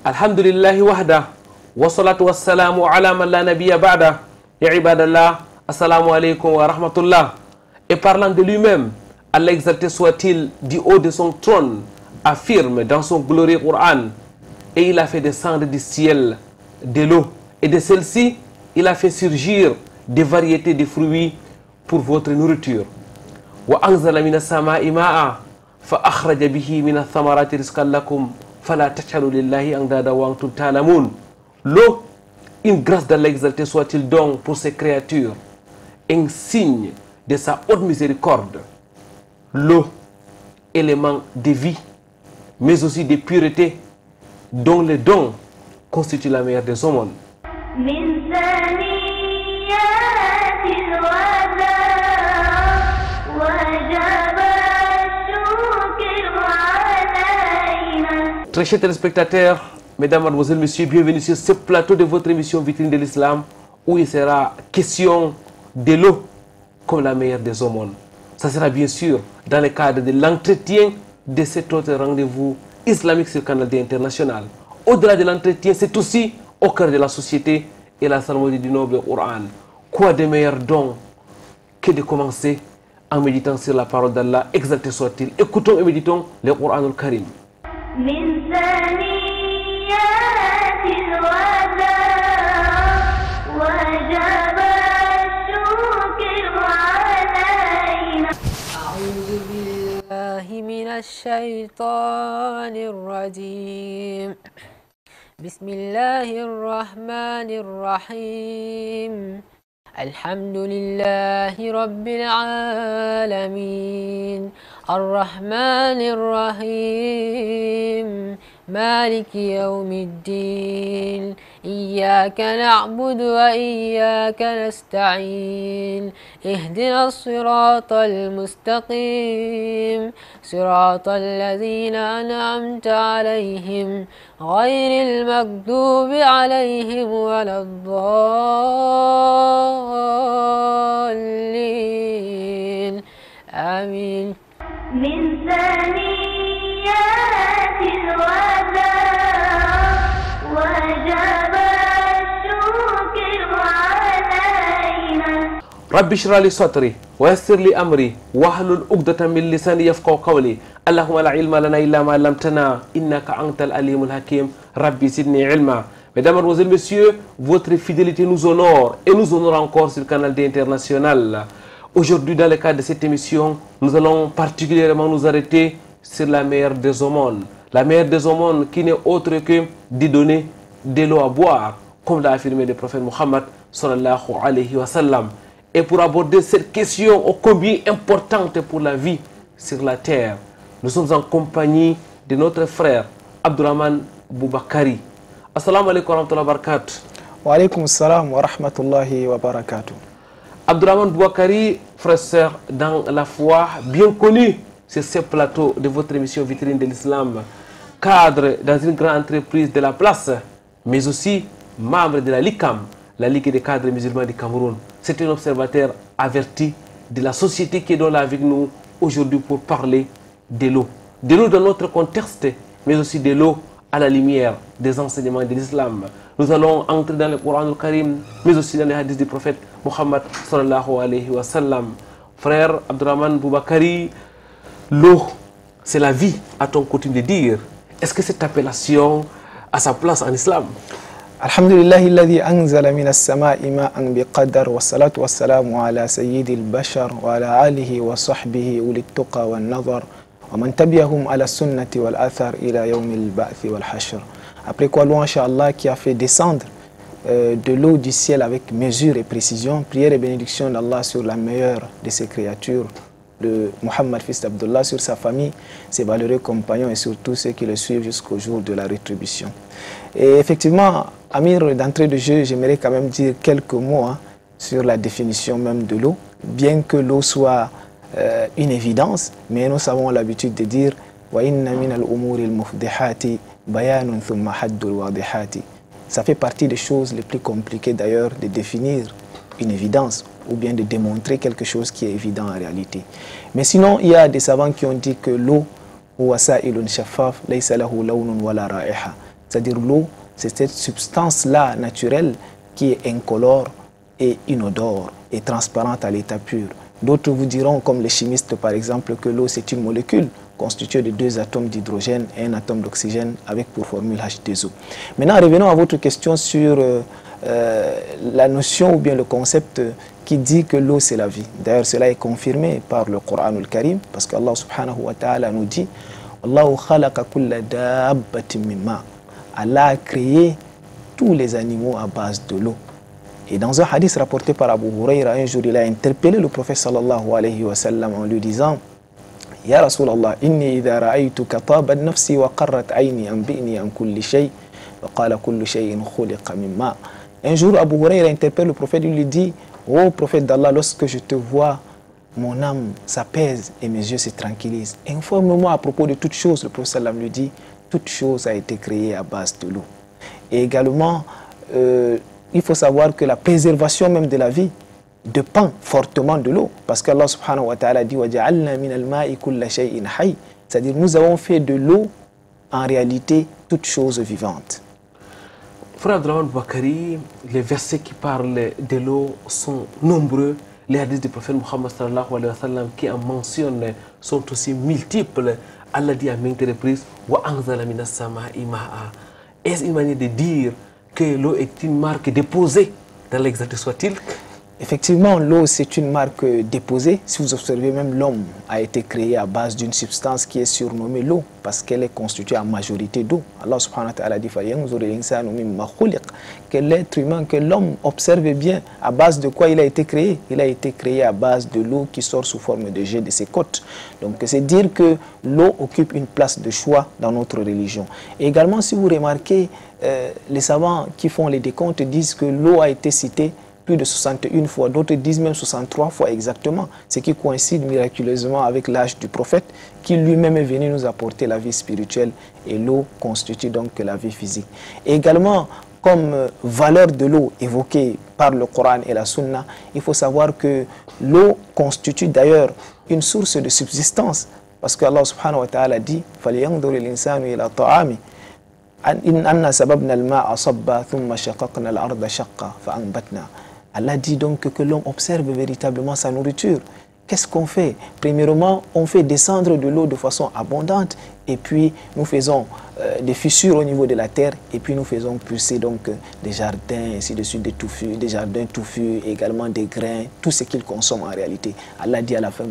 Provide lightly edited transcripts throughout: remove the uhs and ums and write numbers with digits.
Alhamdulillahi wahda, wa salatu wa salamu ala man la nabiyya ba'da. Ya ibadallah, assalamu alaikum wa rahmatullah. Et parlant de lui-même, Allah exalté soit-il du haut de son trône, affirme dans son glorieux Coran, et il a fait descendre du ciel de l'eau, et de celle-ci, il a fait surgir des variétés de fruits pour votre nourriture. Wa anzala minas sama'i ma'a fa akhraja bihi minas thamarati rizqan lakum fala taj'alu lillahi andada wa antum ta'lamun. L'eau, une grâce d'Allah exalté soit-il donc pour ces créatures, un signe de sa haute miséricorde. L'eau, élément de vie, mais aussi de pureté, dont le don constitue la meilleure des aumônes. Très chers téléspectateurs, mesdames, mademoiselles, messieurs, bienvenue sur ce plateau de votre émission Vitrine de l'Islam, où il sera question de l'eau comme la meilleure des aumônes. Ça sera bien sûr dans le cadre de l'entretien de cet autre rendez-vous islamique sur Canal D International. Au-delà de l'entretien, c'est aussi au cœur de la société et la salmodie du noble Coran. Quoi de meilleur don que de commencer en méditant sur la parole d'Allah, exalté soit-il. Écoutons et méditons le Coran al-Karim. من الشيطان الرجيم بسم الله الرحمن الرحيم الحمد لله رب العالمين الرحمن الرحيم مالك يوم الدين إياك نعبد وإياك نستعين اهدنا الصراط المستقيم صراط الذين أنعمت عليهم غير المغضوب عليهم ولا الضالين آمين. من ثنيات الوداع وجب الشكر علينا. رب اشرح لي صدري ويسر لي امري واحلل عقدة من لساني يفقهوا قولي. اللهم لا علم لنا الا ما علمتنا انك انت العليم الحكيم. ربي زدني علما. Mesdames, Mademoiselles, Messieurs, votre fidélité nous honore et nous honore encore sur le Canal D International. Aujourd'hui, dans le cadre de cette émission, nous allons particulièrement nous arrêter sur la meilleure des aumônes. La meilleure des aumônes qui n'est autre que de donner de l'eau à boire, comme l'a affirmé le prophète Muhammad sallallahu alayhi wa sallam. Et pour aborder cette question ô combien importante pour la vie sur la terre, nous sommes en compagnie de notre frère Abdurrahman Boubakari. Assalamu alaikum wa rahmatullahi wa barakatuh. Wa alaikum salam wa rahmatullahi wa barakatuh. Abdurrahman Boubakari, frère sœur dans la foi, bien connu sur ce plateau de votre émission Vitrine de l'Islam, cadre dans une grande entreprise de la place, mais aussi membre de la LICAM, la Ligue des cadres musulmans du Cameroun. C'est un observateur averti de la société qui est là avec nous aujourd'hui pour parler de l'eau. De l'eau dans notre contexte, mais aussi de l'eau à la lumière des enseignements de l'islam. Nous allons entrer dans le Coran al-Karim, mais aussi dans les hadiths du prophète Muhammad sallallahu alayhi wa sallam. Frère Abdurrahman Boubakari, l'eau, c'est la vie, a-t-on coutume de dire. Est-ce que cette appellation a sa place en islam? Alhamdulillahi alladhi anzala minas sama'i ma'an biqadar wa salatu wa salamu ala sayyidil bashar wa ala alihi wa sahbihi ulit tuqa wa nazar. Après quoi, louange à Allah qui a fait descendre de l'eau du ciel avec mesure et précision. Prière et bénédiction d'Allah sur la meilleure de ses créatures, de Muhammad fils d'Abdullah, sur sa famille, ses valeureux compagnons et sur tous ceux qui le suivent jusqu'au jour de la rétribution. Et effectivement, Amir, d'entrée de jeu, j'aimerais quand même dire quelques mots sur la définition même de l'eau, bien que l'eau soit une évidence, mais nous avons l'habitude de dire ça fait partie des choses les plus compliquées d'ailleurs de définir une évidence ou bien de démontrer quelque chose qui est évident en réalité. Mais sinon, il y a des savants qui ont dit que l'eau C'est-à-dire l'eau, c'est cette substance-là naturelle qui est incolore et inodore et transparente à l'état pur. D'autres vous diront, comme les chimistes par exemple, que l'eau c'est une molécule constituée de 2 atomes d'hydrogène et 1 atome d'oxygène avec pour formule H2O. Maintenant, revenons à votre question sur la notion ou bien le concept qui dit que l'eau c'est la vie. D'ailleurs, cela est confirmé par le Coran al-Karim, parce qu'Allah subhanahu wa ta'ala nous dit Allahu khalaqa kulla dabbatin min ma. Allah a créé tous les animaux à base de l'eau. Et dans un hadith rapporté par Abu Huraira, un jour il a interpellé le prophète sallallahu alayhi wa sallam en lui disant Ya Rasulallah, inni idha ra'aytuka tabat nafsi wa qarrat ayni anbi'ni an kulli shay wa qala kullu shay'in khuliqa min ma. Un jour Abu Huraira interpelle le prophète, il lui dit Ô prophète d'Allah, lorsque je te vois, mon âme s'apaise et mes yeux se tranquillisent. Informe-moi à propos de toute chose. Le prophète sallam lui dit toute chose a été créée à base de l'eau. Et également, il faut savoir que la préservation même de la vie dépend fortement de l'eau. Parce qu'Allah subhanahu wa ta'ala dit وَجَعَلْنَا مِنَ الْمَاءِ كُلَّ شَيْءٍ حَيٍّ. C'est-à-dire nous avons fait de l'eau en réalité toute chose vivante. Frère Abdrahman Boubacarry, les versets qui parlent de l'eau sont nombreux. Les hadiths du prophète Muhammad sallallahu alayhi wa sallam qui en mentionnent sont aussi multiples. Allah dit à maintes reprises wa anzala minas sama'i ma'a. Est-ce une manière de dire que l'eau est une marque déposée dans l'exacte soit-il? Effectivement, l'eau, c'est une marque déposée. Si vous observez, même l'homme a été créé à base d'une substance qui est surnommée l'eau, parce qu'elle est constituée en majorité d'eau. Allah subhanahu wa ta'ala dit que l'être humain, que l'homme observe bien à base de quoi il a été créé. Il a été créé à base de l'eau qui sort sous forme de jet de ses côtes. Donc c'est dire que l'eau occupe une place de choix dans notre religion. Et également, si vous remarquez, les savants qui font les décomptes disent que l'eau a été citée plus de 61 fois, d'autres disent même 63 fois exactement, ce qui coïncide miraculeusement avec l'âge du prophète qui lui-même est venu nous apporter la vie spirituelle et l'eau constitue donc la vie physique. Et également, comme valeur de l'eau évoquée par le Coran et la Sunna, il faut savoir que l'eau constitue d'ailleurs une source de subsistance parce que Allah subhanahu wa ta'ala dit فَلْيَنْظُرِ الْإِنسَانُ إِلَى طَعَامِهِ أَنَّا سَبَبْنَا الْمَاءَ صَبًّا ثُمَّ شَقَقْنَا الْأَرْضَ شَقًّا فَأَنْبَتْنَا. Allah dit donc que l'homme observe véritablement sa nourriture. Qu'est-ce qu'on fait? Premièrement, on fait descendre de l'eau de façon abondante et puis nous faisons des fissures au niveau de la terre et puis nous faisons pousser donc des jardins, ainsi de suite, des jardins touffus, également des grains, tout ce qu'ils consomment en réalité. Allah dit à la fin,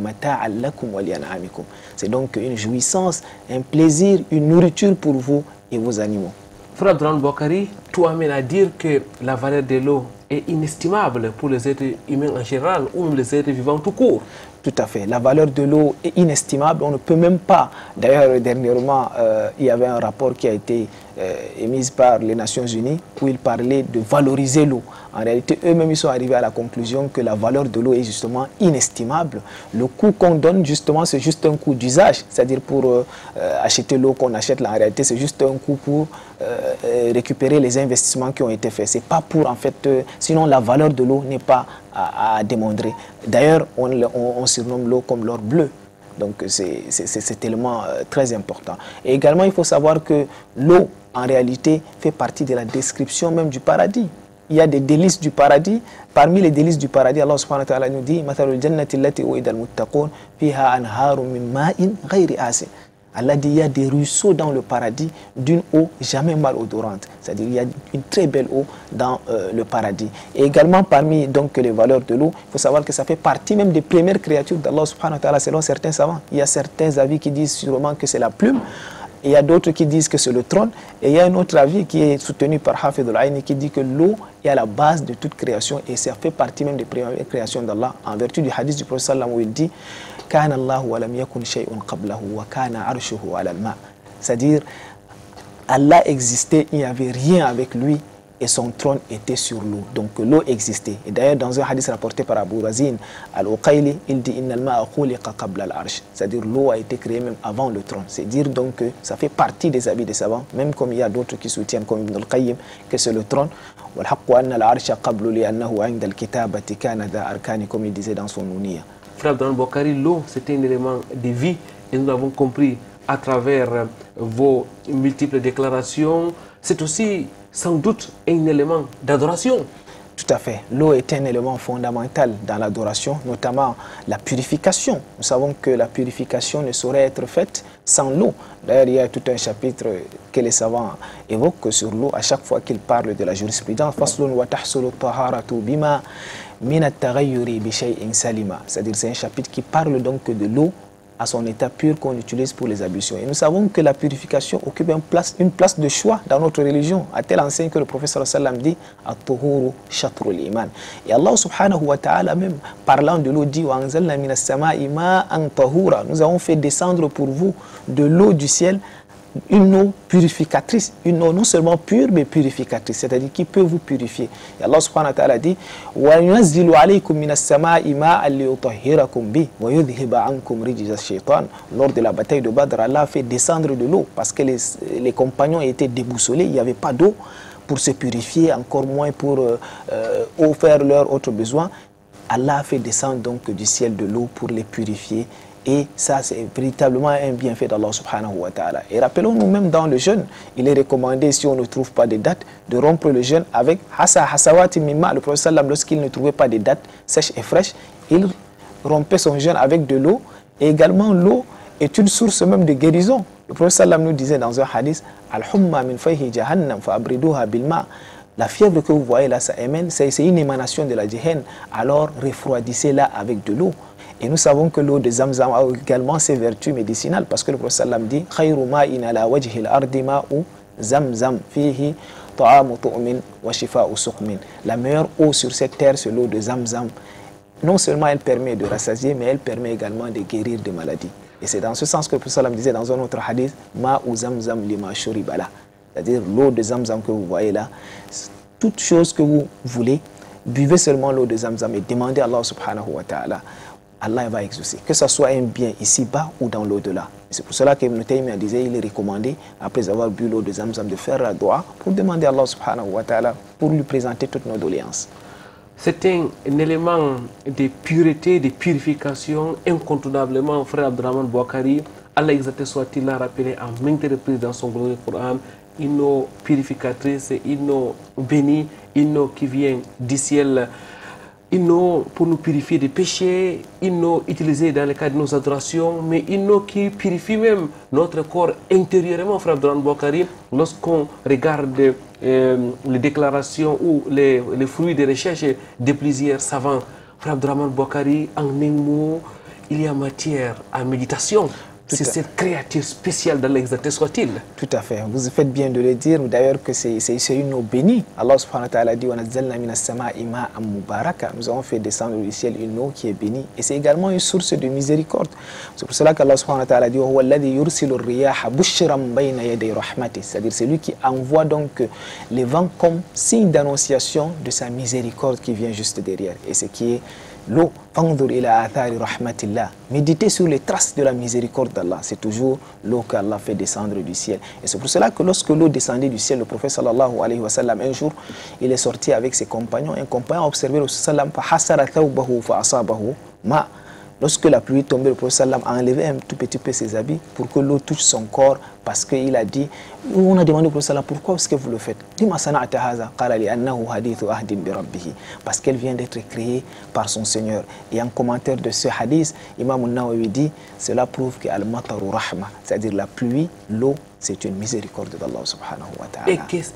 c'est donc une jouissance, un plaisir, une nourriture pour vous et vos animaux. Frère Abdrahman Boubacarry, tout amène à dire que la valeur de l'eau est inestimable pour les êtres humains en général ou même les êtres vivants tout court. Tout à fait. La valeur de l'eau est inestimable. On ne peut même pas. D'ailleurs, dernièrement, il y avait un rapport qui a été émis par les Nations Unies où ils parlaient de valoriser l'eau. En réalité, eux-mêmes, ils sont arrivés à la conclusion que la valeur de l'eau est justement inestimable. Le coût qu'on donne, justement, c'est juste un coût d'usage. C'est-à-dire pour acheter l'eau qu'on achète, là, en réalité, c'est juste un coût pour récupérer les investissements qui ont été faits. C'est pas pour, en fait, sinon la valeur de l'eau n'est pas à démontrer. D'ailleurs, on surnomme l'eau comme l'or bleu. Donc c'est tellement très important. Et également, il faut savoir que l'eau, en réalité, fait partie de la description même du paradis. Il y a des délices du paradis. Parmi les délices du paradis, Allah subhanahu wa ta'ala nous dit Mathalul jannati allati u'ida al-muttaqun fiha anharun min ma'in ghayri asin. Allah dit il y a des ruisseaux dans le paradis d'une eau jamais malodorante. C'est-à-dire il y a une très belle eau dans le paradis. Et également parmi donc les valeurs de l'eau, il faut savoir que ça fait partie même des premières créatures d'Allah subhanahu wa ta'ala selon certains savants. Il y a certains avis qui disent sûrement que c'est la plume. Et il y a d'autres qui disent que c'est le trône. Et il y a un autre avis qui est soutenu par Hafid al-Aini qui dit que l'eau est à la base de toute création et ça fait partie même des premières créations d'Allah. En vertu du hadith du prophète sallam où il dit Kana Allahu wa lam yakun shay'un qablahu wa kana arshuhu ala al-ma. C'est-à-dire Allah existait, il n'y avait rien avec lui et son trône était sur l'eau. Donc l'eau existait. Et d'ailleurs dans un hadith rapporté par Abu Razin al-Uqayli, il dit Inna al-ma'a khuliqa qabla al-arsh. C'est-à-dire l'eau a été créée même avant le trône. C'est dire donc que ça fait partie des avis des savants, même comme il y a d'autres qui soutiennent comme Ibn al-Qayyim que c'est le trône. Wal-haqqu anna al-arsha qablu li annahu 'inda al-kitabati kana dha arkani, comme il disait dans son Nuniyya. Frère Abdrahman Boubacarry, l'eau c'était un élément de vie et nous l'avons compris à travers vos multiples déclarations, c'est aussi sans doute un élément d'adoration. Tout à fait. L'eau est un élément fondamental dans l'adoration, notamment la purification. Nous savons que la purification ne saurait être faite sans l'eau. D'ailleurs, il y a tout un chapitre que les savants évoquent sur l'eau à chaque fois qu'ils parlent de la jurisprudence. C'est-à-dire c'est un chapitre qui parle donc de l'eau à son état pur qu'on utilise pour les ablutions. Et nous savons que la purification occupe une place de choix dans notre religion, à telle enseigne que le prophète sallam dit « At-tuhuru shatrul iman ». Et Allah subhanahu wa ta'ala même, parlant de l'eau, dit « Wa anzalna minas sama'i ma'an tahura ». Nous avons fait descendre pour vous de l'eau du ciel, une eau purificatrice, une eau non seulement pure mais purificatrice, c'est-à-dire qui peut vous purifier. Et Allah subhanahu wa ta'ala dit wa yunazzilu alaykum minas samaa'i ma'an liyutahhirakum bi wa yudhhiba ankum rijza ash-shaytan. Lors de la bataille de Badr, Allah a fait descendre de l'eau parce que les compagnons étaient déboussolés, il n'y avait pas d'eau pour se purifier, encore moins pour faire leurs autres besoins. Allah a fait descendre donc du ciel de l'eau pour les purifier. Et ça, c'est véritablement un bienfait d'Allah subhanahu wa ta'ala. Et rappelons-nous même dans le jeûne, il est recommandé, si on ne trouve pas de date, de rompre le jeûne avec hasawati mimma. Le prophète sallam, lorsqu'il ne trouvait pas de date sèche et fraîche, il rompait son jeûne avec de l'eau. Et également, l'eau est une source même de guérison. Le prophète sallam nous disait dans un hadith, Al-humma min fayhi jahannam fa abriduha bilma. La fièvre que vous voyez là, ça émane, c'est une émanation de la Jahannam. Alors refroidissez-la avec de l'eau. Et nous savons que l'eau de Zamzam a également ses vertus médicinales parce que le prophète sallam dit khayru ma'in ala wajhi al-ardi ma'u Zamzam fihi ta'amu tu'min wa shifa'u suqmin. La meilleure eau sur cette terre, c'est l'eau de Zamzam. Non seulement elle permet de rassasier, mais elle permet également de guérir des maladies. Et c'est dans ce sens que le prophète sallam disait dans un autre hadith ma'u Zamzam lima shuribala. C'est-à-dire l'eau de Zamzam que vous voyez là, toute chose que vous voulez, buvez seulement l'eau de Zamzam et demandez à Allah subhanahu wa ta'ala. Allah va exaucer, que ce soit un bien ici-bas ou dans l'au-delà. C'est pour cela qu'Ibn Taymiyyah disait, il est recommandé, après avoir bu l'eau de Zamzam, de faire la dua pour demander à Allah subhanahu wa ta'ala, pour lui présenter toutes nos doléances. C'est un élément de pureté, de purification, incontournablement, frère Abdurrahman Bouakari, Allah exalté soit-il, l'a rappelé à maintes reprises dans son glorieux Coran, une eau purificatrice, une eau bénie, une eau qui vient du ciel, une eau pour nous purifier des péchés, une eau utilisée dans le cadre de nos adorations, mais une eau qui purifie même notre corps intérieurement, frère Abdurrahman Bouakari. Lorsqu'on regarde les déclarations ou les fruits des recherches de plusieurs savants, frère Abdurrahman Bouakari, en un mot, il y a matière à méditation. C'est cette créature spéciale d'Allah exalté soit-il. Tout à fait. Vous faites bien de le dire. D'ailleurs que c'est une eau bénie. Allah subhanahu wa ta'ala dit nous avons fait descendre du ciel une eau qui est bénie. Et c'est également une source de miséricorde. C'est pour cela qu'Allah subhanahu wa ta'ala dit c'est-à-dire c'est lui qui envoie donc les vents comme signe d'annonciation de sa miséricorde qui vient juste derrière. Et ce qui est l'eau, méditez sur les traces de la miséricorde d'Allah. C'est toujours l'eau qu'Allah fait descendre du ciel. Et c'est pour cela que lorsque l'eau descendait du ciel, le prophète sallallahu alayhi wa sallam, un jour, il est sorti avec ses compagnons. Un compagnon a observé le sallam, lorsque la pluie tombait, le prophète sallam a enlevé un tout petit peu ses habits pour que l'eau touche son corps, parce qu'il a dit, on a demandé au prophète sallam, pourquoi est-ce que vous le faites? Parce qu'elle vient d'être créée par son Seigneur. Et en commentaire de ce hadith, Imam al-Nawawi dit, cela prouve que al-mataru rahma, c'est-à-dire la pluie, l'eau, c'est une miséricorde d'Allah subhanahu wa ta'ala.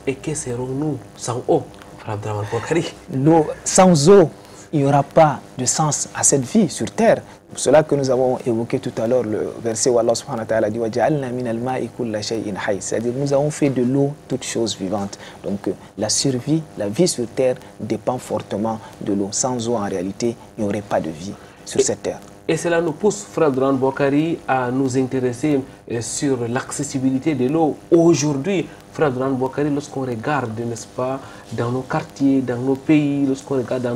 Et que serons-nous sans eau, frère Abdurrahman Bouakari? L'eau, sans eau, il n'y aura pas de sens à cette vie sur terre. C'est pour cela que nous avons évoqué tout à l'heure le verset où Allah subhanahu wa ta'ala dit c'est-à-dire nous avons fait de l'eau toutes choses vivantes. Donc la survie, la vie sur terre dépend fortement de l'eau. Sans eau en réalité, il n'y aurait pas de vie sur cette terre. Et cela nous pousse, frère Abdurrahman Bouakari, à nous intéresser sur l'accessibilité de l'eau. Aujourd'hui, frère Abdurrahman Bouakari, lorsqu'on regarde, n'est-ce pas, dans nos quartiers, dans nos pays, lorsqu'on regarde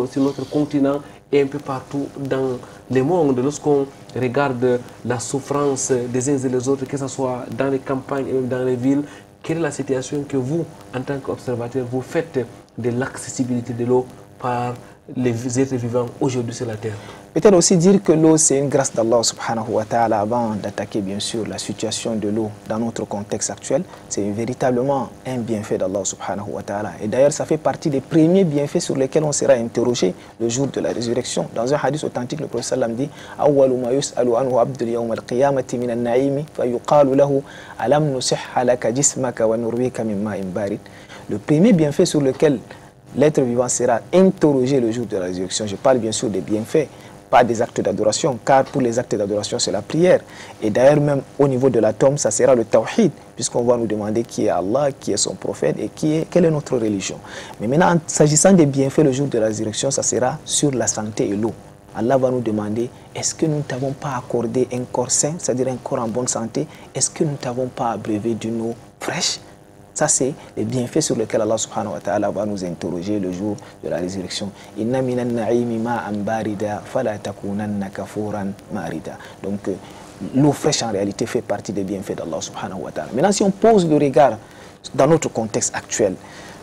sur notre continent et un peu partout dans le monde, lorsqu'on regarde la souffrance des uns et des autres, que ce soit dans les campagnes et même dans les villes, quelle est la situation que vous, en tant qu'observateur, vous faites de l'accessibilité de l'eau par les êtres vivants aujourd'hui sur la terre. Peut-être aussi dire que l'eau, c'est une grâce d'Allah subhanahu wa ta'ala avant d'attaquer bien sûr la situation de l'eau dans notre contexte actuel. C'est véritablement un bienfait d'Allah subhanahu wa ta'ala. Et d'ailleurs, ça fait partie des premiers bienfaits sur lesquels on sera interrogé le jour de la résurrection. Dans un hadith authentique, le prophète sallam dit « Awwalu ma yus'alu anhu abdul yawm al-qiyamati min al-na'imi fa yuqalu lahu alam nusihha laka jismaka wa nurwika min ma'in barid » Le premier bienfait sur lequel l'être vivant sera interrogé le jour de la résurrection, je parle bien sûr des bienfaits, pas des actes d'adoration, car pour les actes d'adoration, c'est la prière. Et d'ailleurs, même au niveau de l'atome, ça sera le tawhid, puisqu'on va nous demander qui est Allah, qui est son prophète et quelle est notre religion. Mais maintenant, s'agissant des bienfaits le jour de la résurrection, ça sera sur la santé et l'eau. Allah va nous demander, est-ce que nous ne t'avons pas accordé un corps sain, c'est-à-dire un corps en bonne santé? Est-ce que nous ne t'avons pas abreuvé d'une eau fraîche? Ça, c'est les bienfaits sur lesquels Allah subhanahu wa ta'ala va nous interroger le jour de la résurrection. Inna minan na'imi ma'an barida fala takunanna kafuran marida. Donc, l'eau fraîche en réalité fait partie des bienfaits d'Allah subhanahu wa ta'ala. Maintenant, si on pose le regard dans notre contexte actuel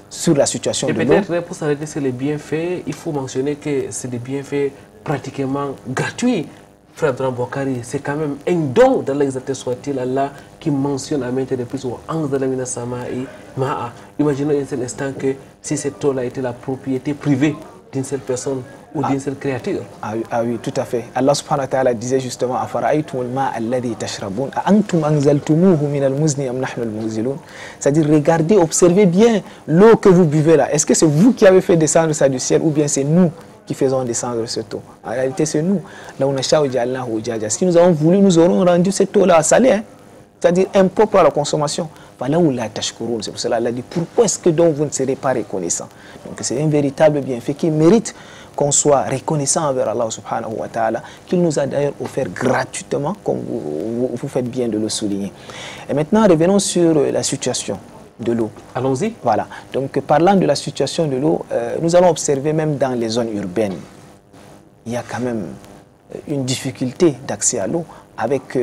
sur la situation de l'eau... Et peut-être, pour s'arrêter sur les bienfaits, il faut mentionner que c'est des bienfaits pratiquement gratuits. Frère Abdurrahman Boukari, c'est quand même un don d'Allah exalté soit-il, Allah qui mentionne à maintes reprises au Anzala Sama'i Ma'a. Imaginons un seul instant que si cette eau-là était la propriété privée d'une seule personne ou d'une seule créature. Ah oui, tout à fait. Allah subhanahu wa ta'ala disait justement Afara'aytumul ma'a alladhi tashrabun antum anzaltumuhu min al-muzni am nahnu al-munzilun. C'est-à-dire, regardez, observez bien l'eau que vous buvez là. Est-ce que c'est vous qui avez fait descendre ça du ciel ou bien c'est nous qui faisons descendre cette eau? En réalité, c'est nous. Si nous avons voulu, nous aurons rendu cette eau-là salée, hein? C'est-à-dire impropre à la consommation. C'est pour cela qu'Allah dit, pourquoi est-ce que donc vous ne serez pas reconnaissants? Donc c'est un véritable bienfait qui mérite qu'on soit reconnaissant envers Allah subhanahu wa ta'ala, qu'il nous a d'ailleurs offert gratuitement, comme vous faites bien de le souligner. Et maintenant, revenons sur la situation de l'eau. Allons-y. Voilà. Donc, parlant de la situation de l'eau, nous allons observer même dans les zones urbaines, il y a quand même une difficulté d'accès à l'eau, avec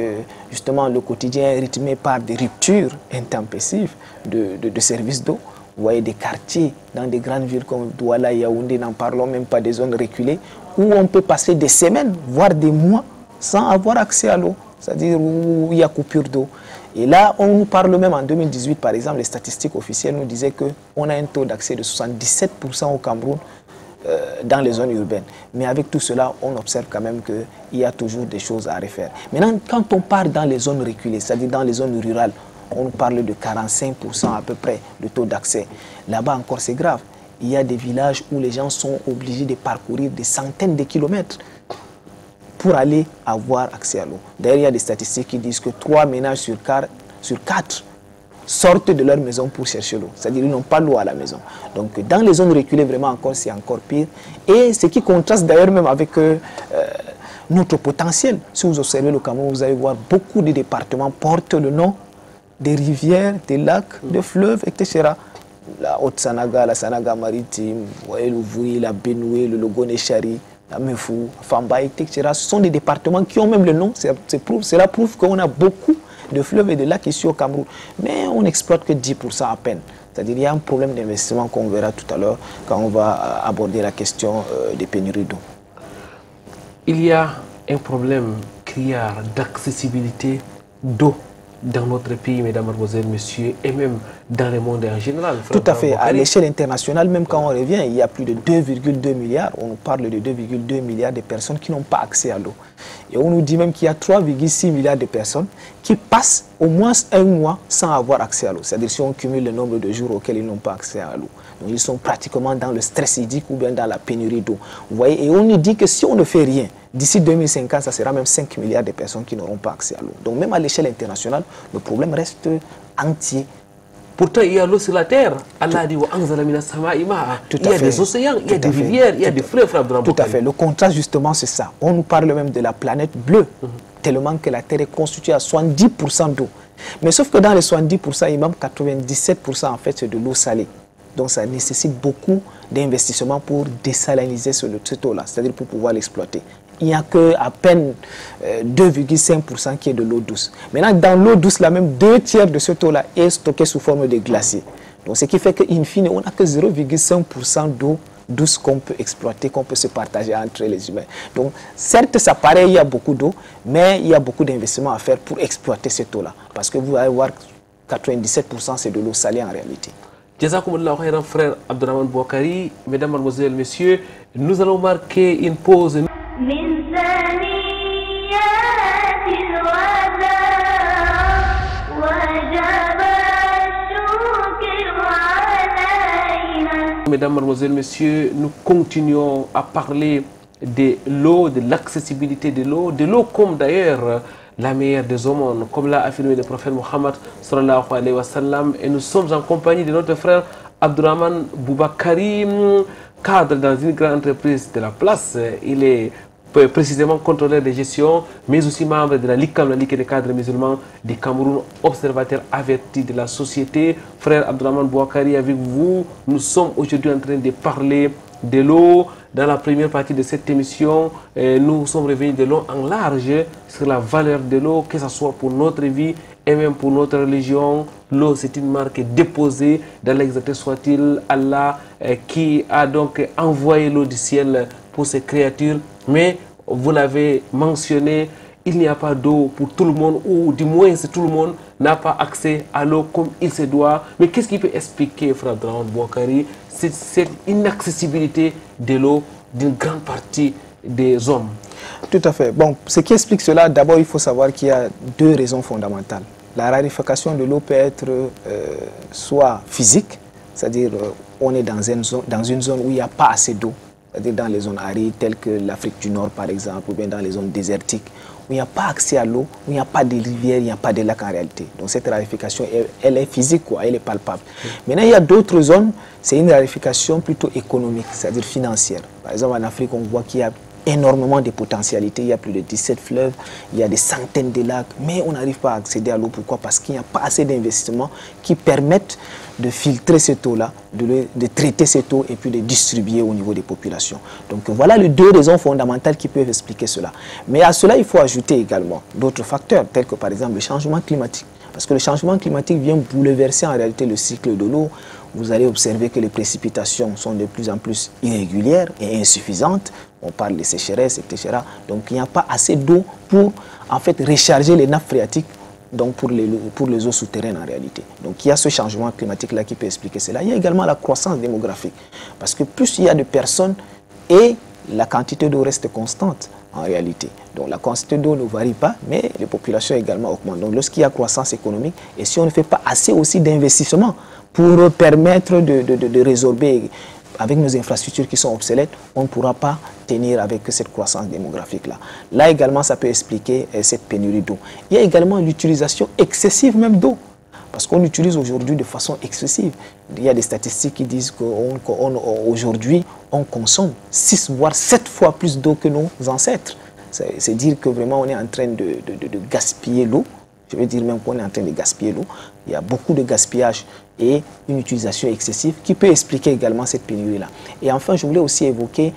justement le quotidien rythmé par des ruptures intempestives de services d'eau. Vous voyez des quartiers dans des grandes villes comme Douala, Yaoundé, n'en parlons même pas, des zones reculées, où on peut passer des semaines, voire des mois, sans avoir accès à l'eau, c'est-à-dire où il y a coupure d'eau. Et là, on nous parle même en 2018, par exemple, les statistiques officielles nous disaient qu'on a un taux d'accès de 77% au Cameroun dans les zones urbaines. Mais avec tout cela, on observe quand même qu'il y a toujours des choses à refaire. Maintenant, quand on part dans les zones reculées, c'est-à-dire dans les zones rurales, on nous parle de 45% à peu près de taux d'accès. Là-bas encore, c'est grave. Il y a des villages où les gens sont obligés de parcourir des centaines de kilomètres pour aller avoir accès à l'eau. D'ailleurs, il y a des statistiques qui disent que 3 ménages sur 4 sortent de leur maison pour chercher l'eau. C'est-à-dire qu'ils n'ont pas l'eau à la maison. Donc, dans les zones reculées, vraiment encore, c'est encore pire. Et ce qui contraste d'ailleurs même avec notre potentiel. Si vous observez le Cameroun, vous allez voir beaucoup de départements portent le nom des rivières, des lacs, des fleuves, etc. La Haute-Sanaga, la Sanaga maritime, le Vouri, la Benoué, le Logoné-Chari, la Mefou, Famba, etc. Ce sont des départements qui ont même le nom. Cela prouve qu'on a beaucoup de fleuves et de lacs ici au Cameroun. Mais on n'exploite que 10% à peine. C'est-à-dire qu'il y a un problème d'investissement qu'on verra tout à l'heure quand on va aborder la question des pénuries d'eau. Il y a un problème criard d'accessibilité d'eau dans notre pays, mesdames, mademoiselles, messieurs, et même dans le monde en général. Tout à fait. À l'échelle internationale, même quand on revient, il y a plus de 2,2 milliards. On nous parle de 2,2 milliards de personnes qui n'ont pas accès à l'eau. Et on nous dit même qu'il y a 3,6 milliards de personnes qui passent au moins un mois sans avoir accès à l'eau. C'est-à-dire si on cumule le nombre de jours auxquels ils n'ont pas accès à l'eau. Donc ils sont pratiquement dans le stress hydrique ou bien dans la pénurie d'eau. Vous voyez, et on nous dit que si on ne fait rien, d'ici 2050, ça sera même 5 milliards de personnes qui n'auront pas accès à l'eau. Donc même à l'échelle internationale, le problème reste entier. Pourtant, il y a l'eau sur la terre. Allah a dit il y a des océans, il y a des rivières, il y a des fleuves. Tout à fait. Le contraste, justement, c'est ça. On nous parle même de la planète bleue, tellement que la Terre est constituée à 70% d'eau. Mais sauf que dans les 70%, il manque 97% en fait, c'est de l'eau salée. Donc ça nécessite beaucoup d'investissements pour désaliniser cette eau-là, c'est-à-dire pour pouvoir l'exploiter. Il n'y a qu'à peine 2,5% qui est de l'eau douce. Maintenant, dans l'eau douce, là, même 2 tiers de cette eau-là est stockée sous forme de glaciers. Donc, ce qui fait qu'in fine, on n'a que 0,5% d'eau douce qu'on peut exploiter, qu'on peut se partager entre les humains. Donc, certes, ça paraît, il y a beaucoup d'eau, mais il y a beaucoup d'investissements à faire pour exploiter cette eau-là. Parce que vous allez voir, 97% c'est de l'eau salée en réalité. Jazakumullah khairan, frère Abdourahmane Bouakari. Mesdames, mademoiselles, messieurs, nous allons marquer une pause. Mesdames, mademoiselles, messieurs, nous continuons à parler de l'eau, de l'accessibilité de l'eau comme d'ailleurs la meilleure des aumônes, comme l'a affirmé le prophète Mohammed sallallahu alayhi wa sallam. Et nous sommes en compagnie de notre frère Abdourahmane Bouakari, cadre dans une grande entreprise de la place. Il est précisément contrôleur de gestion, mais aussi membre de la LICAM, la Ligue des cadres musulmans du Cameroun, observateur averti de la société. Frère Abdourahmane Bouakari, avec vous, nous sommes aujourd'hui en train de parler de l'eau. Dans la première partie de cette émission, nous sommes revenus de long en large sur la valeur de l'eau, que ce soit pour notre vie et même pour notre religion. L'eau, c'est une marque déposée dans l'exalté soit-il Allah qui a donc envoyé l'eau du ciel pour ses créatures. Mais vous l'avez mentionné, il n'y a pas d'eau pour tout le monde, ou du moins tout le monde n'a pas accès à l'eau comme il se doit. Mais qu'est-ce qui peut expliquer, frère Abdourahmane Bouakari, cette inaccessibilité de l'eau d'une grande partie des hommes? Tout à fait. Bon, ce qui explique cela, d'abord il faut savoir qu'il y a deux raisons fondamentales. La raréfaction de l'eau peut être soit physique, c'est-à-dire on est dans une zone où il n'y a pas assez d'eau, c'est-à-dire dans les zones arides telles que l'Afrique du Nord par exemple, ou bien dans les zones désertiques, où il n'y a pas accès à l'eau, où il n'y a pas de rivières, il n'y a pas de lacs en réalité. Donc cette raréfaction, elle est physique, quoi, elle est palpable. Maintenant, il y a d'autres zones, c'est une raréfaction plutôt économique, c'est-à-dire financière. Par exemple, en Afrique, on voit qu'il y a énormément de potentialités. Il y a plus de 17 fleuves, il y a des centaines de lacs, mais on n'arrive pas à accéder à l'eau. Pourquoi? Parce qu'il n'y a pas assez d'investissements qui permettent de filtrer cette eau-là, de traiter cette eau et puis de distribuer au niveau des populations. Donc voilà les deux raisons fondamentales qui peuvent expliquer cela. Mais à cela, il faut ajouter également d'autres facteurs, tels que par exemple le changement climatique. Parce que le changement climatique vient bouleverser en réalité le cycle de l'eau. Vous allez observer que les précipitations sont de plus en plus irrégulières et insuffisantes. On parle de sécheresse, etc. Donc il n'y a pas assez d'eau pour en fait recharger les nappes phréatiques, donc pour les eaux souterraines en réalité. Donc il y a ce changement climatique-là qui peut expliquer cela. Il y a également la croissance démographique. Parce que plus il y a de personnes et la quantité d'eau reste constante en réalité. Donc la quantité d'eau ne varie pas, mais les populations également augmentent. Donc lorsqu'il y a croissance économique, et si on ne fait pas assez aussi d'investissements pour permettre de résorber avec nos infrastructures qui sont obsolètes, on ne pourra pas tenir avec cette croissance démographique-là. Là également, ça peut expliquer cette pénurie d'eau. Il y a également l'utilisation excessive même d'eau, parce qu'on utilise aujourd'hui de façon excessive. Il y a des statistiques qui disent qu'aujourd'hui, on consomme 6 voire 7 fois plus d'eau que nos ancêtres. C'est dire que vraiment on est en train de gaspiller l'eau. Je veux dire même qu'on est en train de gaspiller l'eau. Il y a beaucoup de gaspillage et une utilisation excessive qui peut expliquer également cette pénurie-là. Et enfin, je voulais aussi évoquer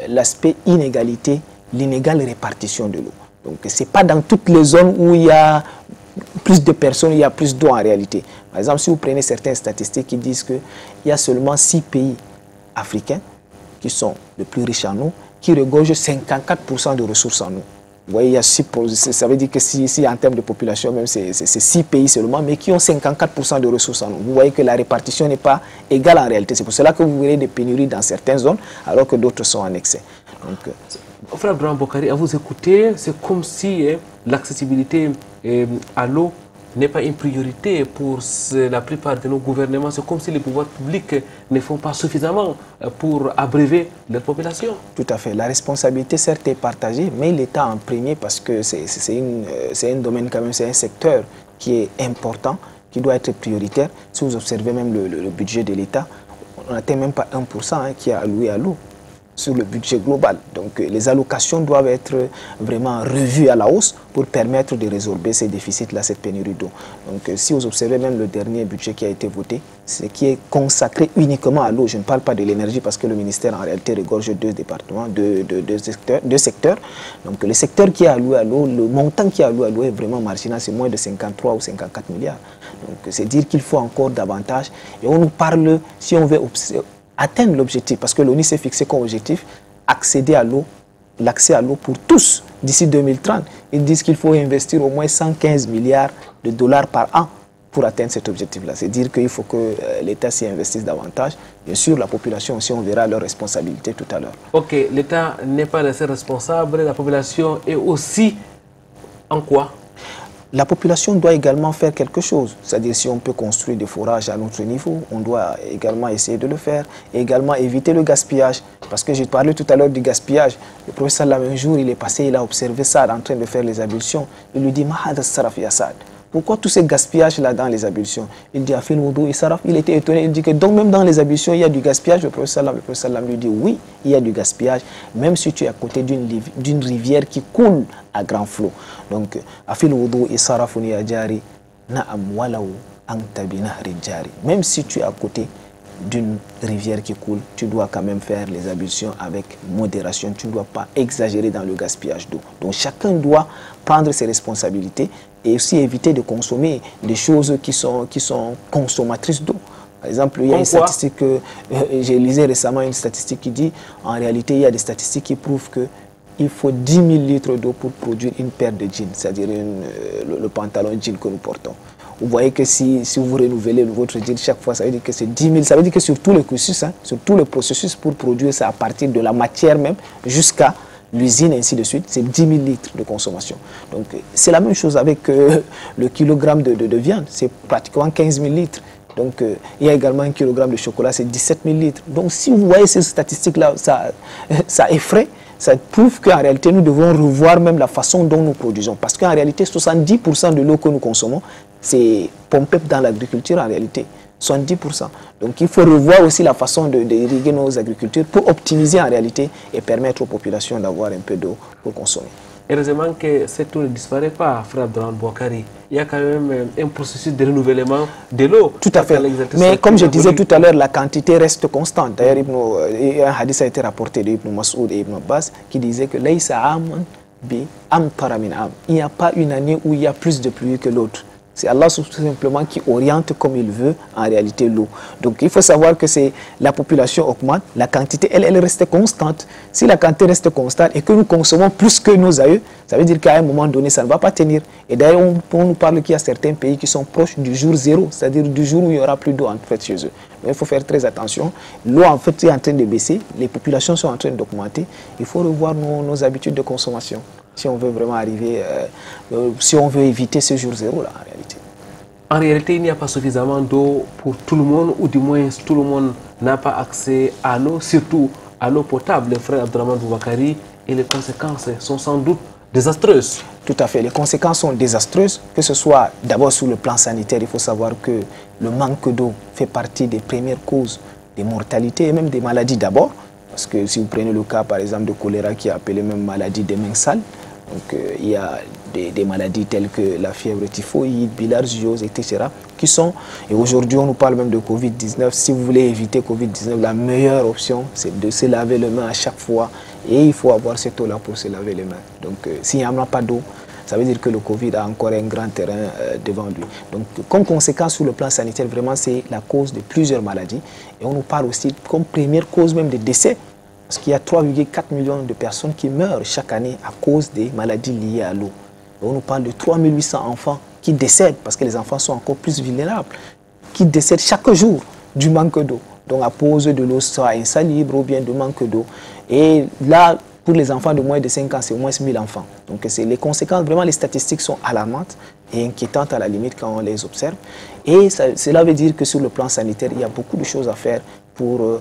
l'aspect inégalité, l'inégale répartition de l'eau. Donc, ce n'est pas dans toutes les zones où il y a plus de personnes, il y a plus d'eau en réalité. Par exemple, si vous prenez certaines statistiques qui disent qu'il y a seulement 6 pays africains qui sont les plus riches en eau, qui regorgent 54% de ressources en eau. Vous voyez, il y a 6, ça veut dire que si en termes de population, même c'est 6 pays seulement, mais qui ont 54% de ressources en eau. Vous voyez que la répartition n'est pas égale en réalité. C'est pour cela que vous verrez des pénuries dans certaines zones, alors que d'autres sont en excès. Donc, frère Abdourahmane Bouakari, à vous écouter, c'est comme si l'accessibilité à l'eau n'est pas une priorité pour la plupart de nos gouvernements. C'est comme si les pouvoirs publics ne font pas suffisamment pour abreuver leur population. Tout à fait. La responsabilité, certes, est partagée, mais l'État en premier, parce que c'est un domaine quand même, c'est un secteur qui est important, qui doit être prioritaire. Si vous observez même le budget de l'État, on n'atteint même pas 1% qui est alloué à l'eau sur le budget global. Donc les allocations doivent être vraiment revues à la hausse pour permettre de résorber ces déficits-là, cette pénurie d'eau. Donc si vous observez même le dernier budget qui a été voté, ce qui est consacré uniquement à l'eau, je ne parle pas de l'énergie parce que le ministère en réalité regorge deux départements, deux secteurs. Donc le secteur qui est alloué à l'eau, le montant qui est alloué à l'eau est vraiment marginal, c'est moins de 53 ou 54 milliards. Donc c'est dire qu'il faut encore davantage. Et on nous parle, si on veut atteindre l'objectif. Parce que l'ONU s'est fixé comme objectif accéder à l'eau, l'accès à l'eau pour tous d'ici 2030. Ils disent qu'il faut investir au moins 115 milliards de dollars par an pour atteindre cet objectif-là. C'est dire qu'il faut que l'État s'y investisse davantage. Bien sûr, la population aussi, on verra leurs responsabilités tout à l'heure. Ok, l'État n'est pas le seul responsable, la population est aussi en quoi? La population doit également faire quelque chose. C'est-à-dire si on peut construire des forages à notre niveau, on doit également essayer de le faire. Et également éviter le gaspillage. Parce que j'ai parlé tout à l'heure du gaspillage. Le professeur Salam, un jour, il est passé, il a observé Saad en train de faire les ablutions. Il lui dit, Mahad as-saraf ya Saad. Pourquoi tous ces gaspillages-là dans les ablutions? Il dit, Afil Wudu et Saraf. Il était étonné. Il dit que donc même dans les ablutions, il y a du gaspillage. Le professeur Salam lui dit, oui, il y a du gaspillage, même si tu es à côté d'une rivière qui coule à grand flot. Donc, Afil Wudu et Saraf ya Jari, Na'am walaw anta bi nahri jari. Même si tu es à côté d'une rivière qui coule, tu dois quand même faire les ablutions avec modération. Tu ne dois pas exagérer dans le gaspillage d'eau. Donc chacun doit prendre ses responsabilités et aussi éviter de consommer des choses qui sont consommatrices d'eau. Par exemple, il y a une statistique que j'ai lisé récemment, une statistique qui dit, en réalité, il y a des statistiques qui prouvent que il faut 10 000 litres d'eau pour produire une paire de jeans, c'est-à-dire le pantalon jean que nous portons. Vous voyez que si vous renouvelez votre jean chaque fois, ça veut dire que c'est 10 000. Ça veut dire que sur tout le cursus, sur tout le processus pour produire ça à partir de la matière même jusqu'à l'usine, ainsi de suite, c'est 10 000 litres de consommation. Donc c'est la même chose avec le kilogramme de viande, c'est pratiquement 15 000 litres. Donc il y a également un kilogramme de chocolat, c'est 17 000 litres. Donc si vous voyez ces statistiques-là, ça effraie. Ça prouve qu'en réalité, nous devons revoir même la façon dont nous produisons. Parce qu'en réalité, 70% de l'eau que nous consommons, c'est pompé dans l'agriculture en réalité. 70%. Donc il faut revoir aussi la façon d'irriguer nos agricultures pour optimiser en réalité et permettre aux populations d'avoir un peu d'eau pour consommer. Heureusement que cette eau ne disparaît pas, frère Abdourahmane Bouakari. Il y a quand même un processus de renouvellement de l'eau. Tout à fait. Mais comme je disais tout à l'heure, la quantité reste constante. D'ailleurs, un hadith a été rapporté d'Ibn Mas'ud et Ibn Abbas qui disait que il n'y a pas une année où il y a plus de pluie que l'autre. C'est Allah tout simplement qui oriente comme il veut en réalité l'eau. Donc il faut savoir que la population augmente, la quantité elle reste constante. Si la quantité reste constante et que nous consommons plus que nos aïeux, ça veut dire qu'à un moment donné ça ne va pas tenir. Et d'ailleurs on nous parle qu'il y a certains pays qui sont proches du jour zéro, c'est-à-dire du jour où il n'y aura plus d'eau en fait chez eux. Donc il faut faire très attention. L'eau en fait est en train de baisser, les populations sont en train d'augmenter. Il faut revoir nos habitudes de consommation. Si on veut vraiment arriver, si on veut éviter ce jour zéro là en réalité. En réalité, il n'y a pas suffisamment d'eau pour tout le monde, ou du moins tout le monde n'a pas accès à l'eau, surtout à l'eau potable. Le frère Abdourahmane Bouakari, et les conséquences sont sans doute désastreuses. Tout à fait, les conséquences sont désastreuses, que ce soit d'abord sur le plan sanitaire. Il faut savoir que le manque d'eau fait partie des premières causes des mortalités et même des maladies d'abord. Parce que si vous prenez le cas par exemple de choléra qui est appelé même maladie des mains sales, donc il y a des maladies telles que la fièvre typhoïde, bilharziose, etc. qui sont, et aujourd'hui on nous parle même de Covid-19, si vous voulez éviter Covid-19, la meilleure option c'est de se laver les mains à chaque fois et il faut avoir cette eau-là pour se laver les mains. Donc s'il n'y en a pas d'eau, ça veut dire que le Covid a encore un grand terrain devant lui. Donc comme conséquence sur le plan sanitaire, vraiment c'est la cause de plusieurs maladies et on nous parle aussi comme première cause même des décès. Parce qu'il y a 3,4 millions de personnes qui meurent chaque année à cause des maladies liées à l'eau. On nous parle de 3800 enfants qui décèdent, parce que les enfants sont encore plus vulnérables, qui décèdent chaque jour du manque d'eau. Donc à cause de l'eau soit insalubre ou bien de manque d'eau. Et là, pour les enfants de moins de 5 ans, c'est au moins 1000 enfants. Donc les conséquences, vraiment les statistiques sont alarmantes et inquiétantes à la limite quand on les observe. Et cela veut dire que sur le plan sanitaire, il y a beaucoup de choses à faire pour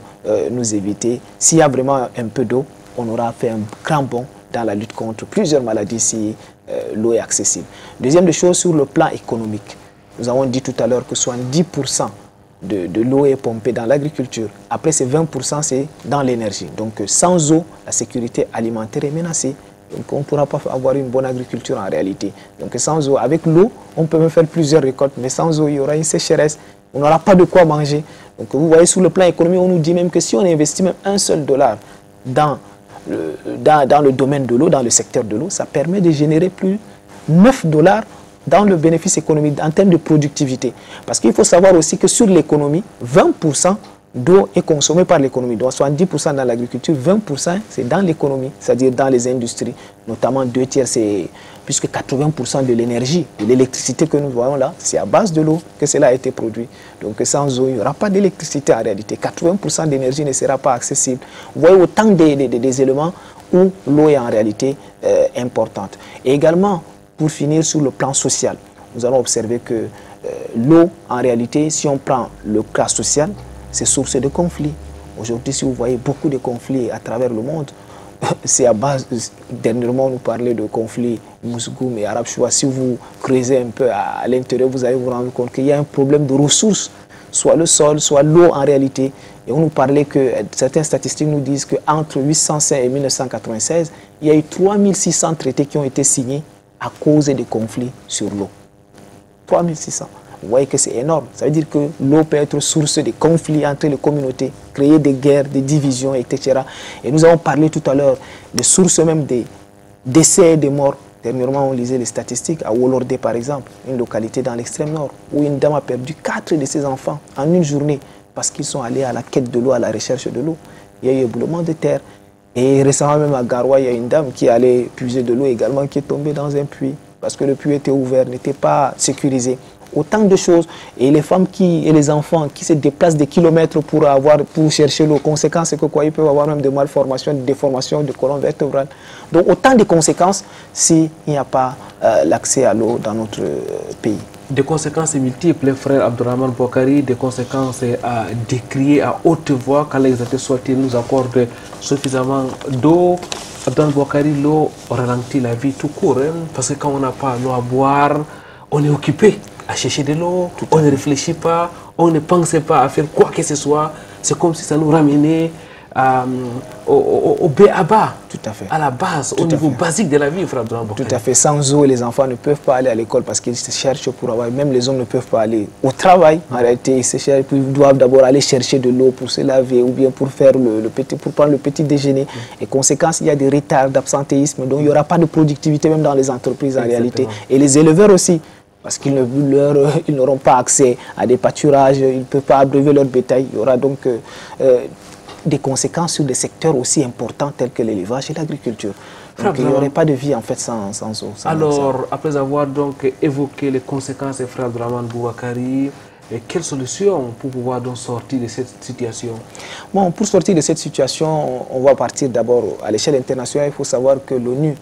nous éviter. S'il y a vraiment un peu d'eau, on aura fait un grand bond dans la lutte contre plusieurs maladies si l'eau est accessible. Deuxième des choses, sur le plan économique. Nous avons dit tout à l'heure que 70% de l'eau est pompée dans l'agriculture. Après, ces 20%, c'est dans l'énergie. Donc sans eau, la sécurité alimentaire est menacée. Donc on ne pourra pas avoir une bonne agriculture en réalité. Donc sans eau, avec l'eau, on peut même faire plusieurs récoltes, mais sans eau, il y aura une sécheresse. On n'aura pas de quoi manger. Donc vous voyez, sur le plan économique, on nous dit même que si on investit même un seul dollar dans le domaine de l'eau, dans le secteur de l'eau, ça permet de générer plus 9 dollars dans le bénéfice économique en termes de productivité. Parce qu'il faut savoir aussi que sur l'économie, 20% d'eau est consommée par l'économie. Donc 70% dans l'agriculture, 20% c'est dans l'économie, c'est-à-dire dans les industries. Notamment 2/3, c'est puisque 80% de l'énergie, de l'électricité que nous voyons là, c'est à base de l'eau que cela a été produit. Donc sans eau, il n'y aura pas d'électricité en réalité. 80% d'énergie ne sera pas accessible. Vous voyez autant des éléments où l'eau est en réalité importante. Et également, pour finir sur le plan social, nous allons observer que l'eau, en réalité, si on prend le cas social, c'est source de conflits. Aujourd'hui, si vous voyez beaucoup de conflits à travers le monde, c'est à base, dernièrement, nous parlait de conflits Mousgoum et Arab Choua. Si vous creusez un peu à l'intérieur, vous allez vous rendre compte qu'il y a un problème de ressources, soit le sol, soit l'eau en réalité. Et on nous parlait que certaines statistiques nous disent qu'entre 1805 et 1996, il y a eu 3600 traités qui ont été signés à cause des conflits sur l'eau. 3600. Vous voyez que c'est énorme. Ça veut dire que l'eau peut être source de conflits entre les communautés, créer des guerres, des divisions, etc. Et nous avons parlé tout à l'heure de sources même des décès et des morts. Dernièrement, on lisait les statistiques à Wolordé, par exemple, une localité dans l'extrême nord, où une dame a perdu 4 de ses enfants en une journée parce qu'ils sont allés à la quête de l'eau, à la recherche de l'eau. Il y a eu un éboulement de terre. Et récemment, même à Garoua, il y a une dame qui allait puiser de l'eau également, qui est tombée dans un puits parce que le puits était ouvert, n'était pas sécurisé. Autant de choses. Et les femmes et les enfants qui se déplacent des kilomètres pour chercher l'eau. Conséquence, c'est que quoi, ils peuvent avoir même des malformations, des déformations de colonne vertébrale. Donc autant de conséquences s'il n'y a pas l'accès à l'eau dans notre pays. Des conséquences multiples, frère Abdourahmane Boukari, des conséquences à décrier à haute voix qu'Allah soit-il nous accorde suffisamment d'eau. Abdourahmane Boukari, l'eau ralentit la vie tout court, hein, parce que quand on n'a pas l'eau à boire, on est occupé à chercher de l'eau, on ne réfléchit pas, on ne pense pas à faire quoi que ce soit. C'est comme si ça nous ramenait au B.A.B.A. Tout à fait. À la base, au niveau basique de la vie, frère Abdourahmane Boukari. Tout à fait. Sans eau, les enfants ne peuvent pas aller à l'école parce qu'ils se cherchent pour avoir. Même les hommes ne peuvent pas aller au travail. En réalité, ils doivent d'abord aller chercher de l'eau pour se laver ou bien pour faire pour prendre le petit déjeuner. Et conséquence, il y a des retards d'absentéisme. Donc, il n'y aura pas de productivité même dans les entreprises en réalité. Et les éleveurs aussi. Parce qu'ils n'auront pas accès à des pâturages, ils ne peuvent pas abreuver leur bétail. Il y aura donc des conséquences sur des secteurs aussi importants tels que l'élevage et l'agriculture. Donc il n'y aurait pas de vie en fait sans eau. Alors, après avoir donc évoqué les conséquences, frère Abdourahmane Boukari, quelles solutions pour pouvoir donc sortir de cette situation? Bon, pour sortir de cette situation, on va partir d'abord à l'échelle internationale. Il faut savoir que l'ONU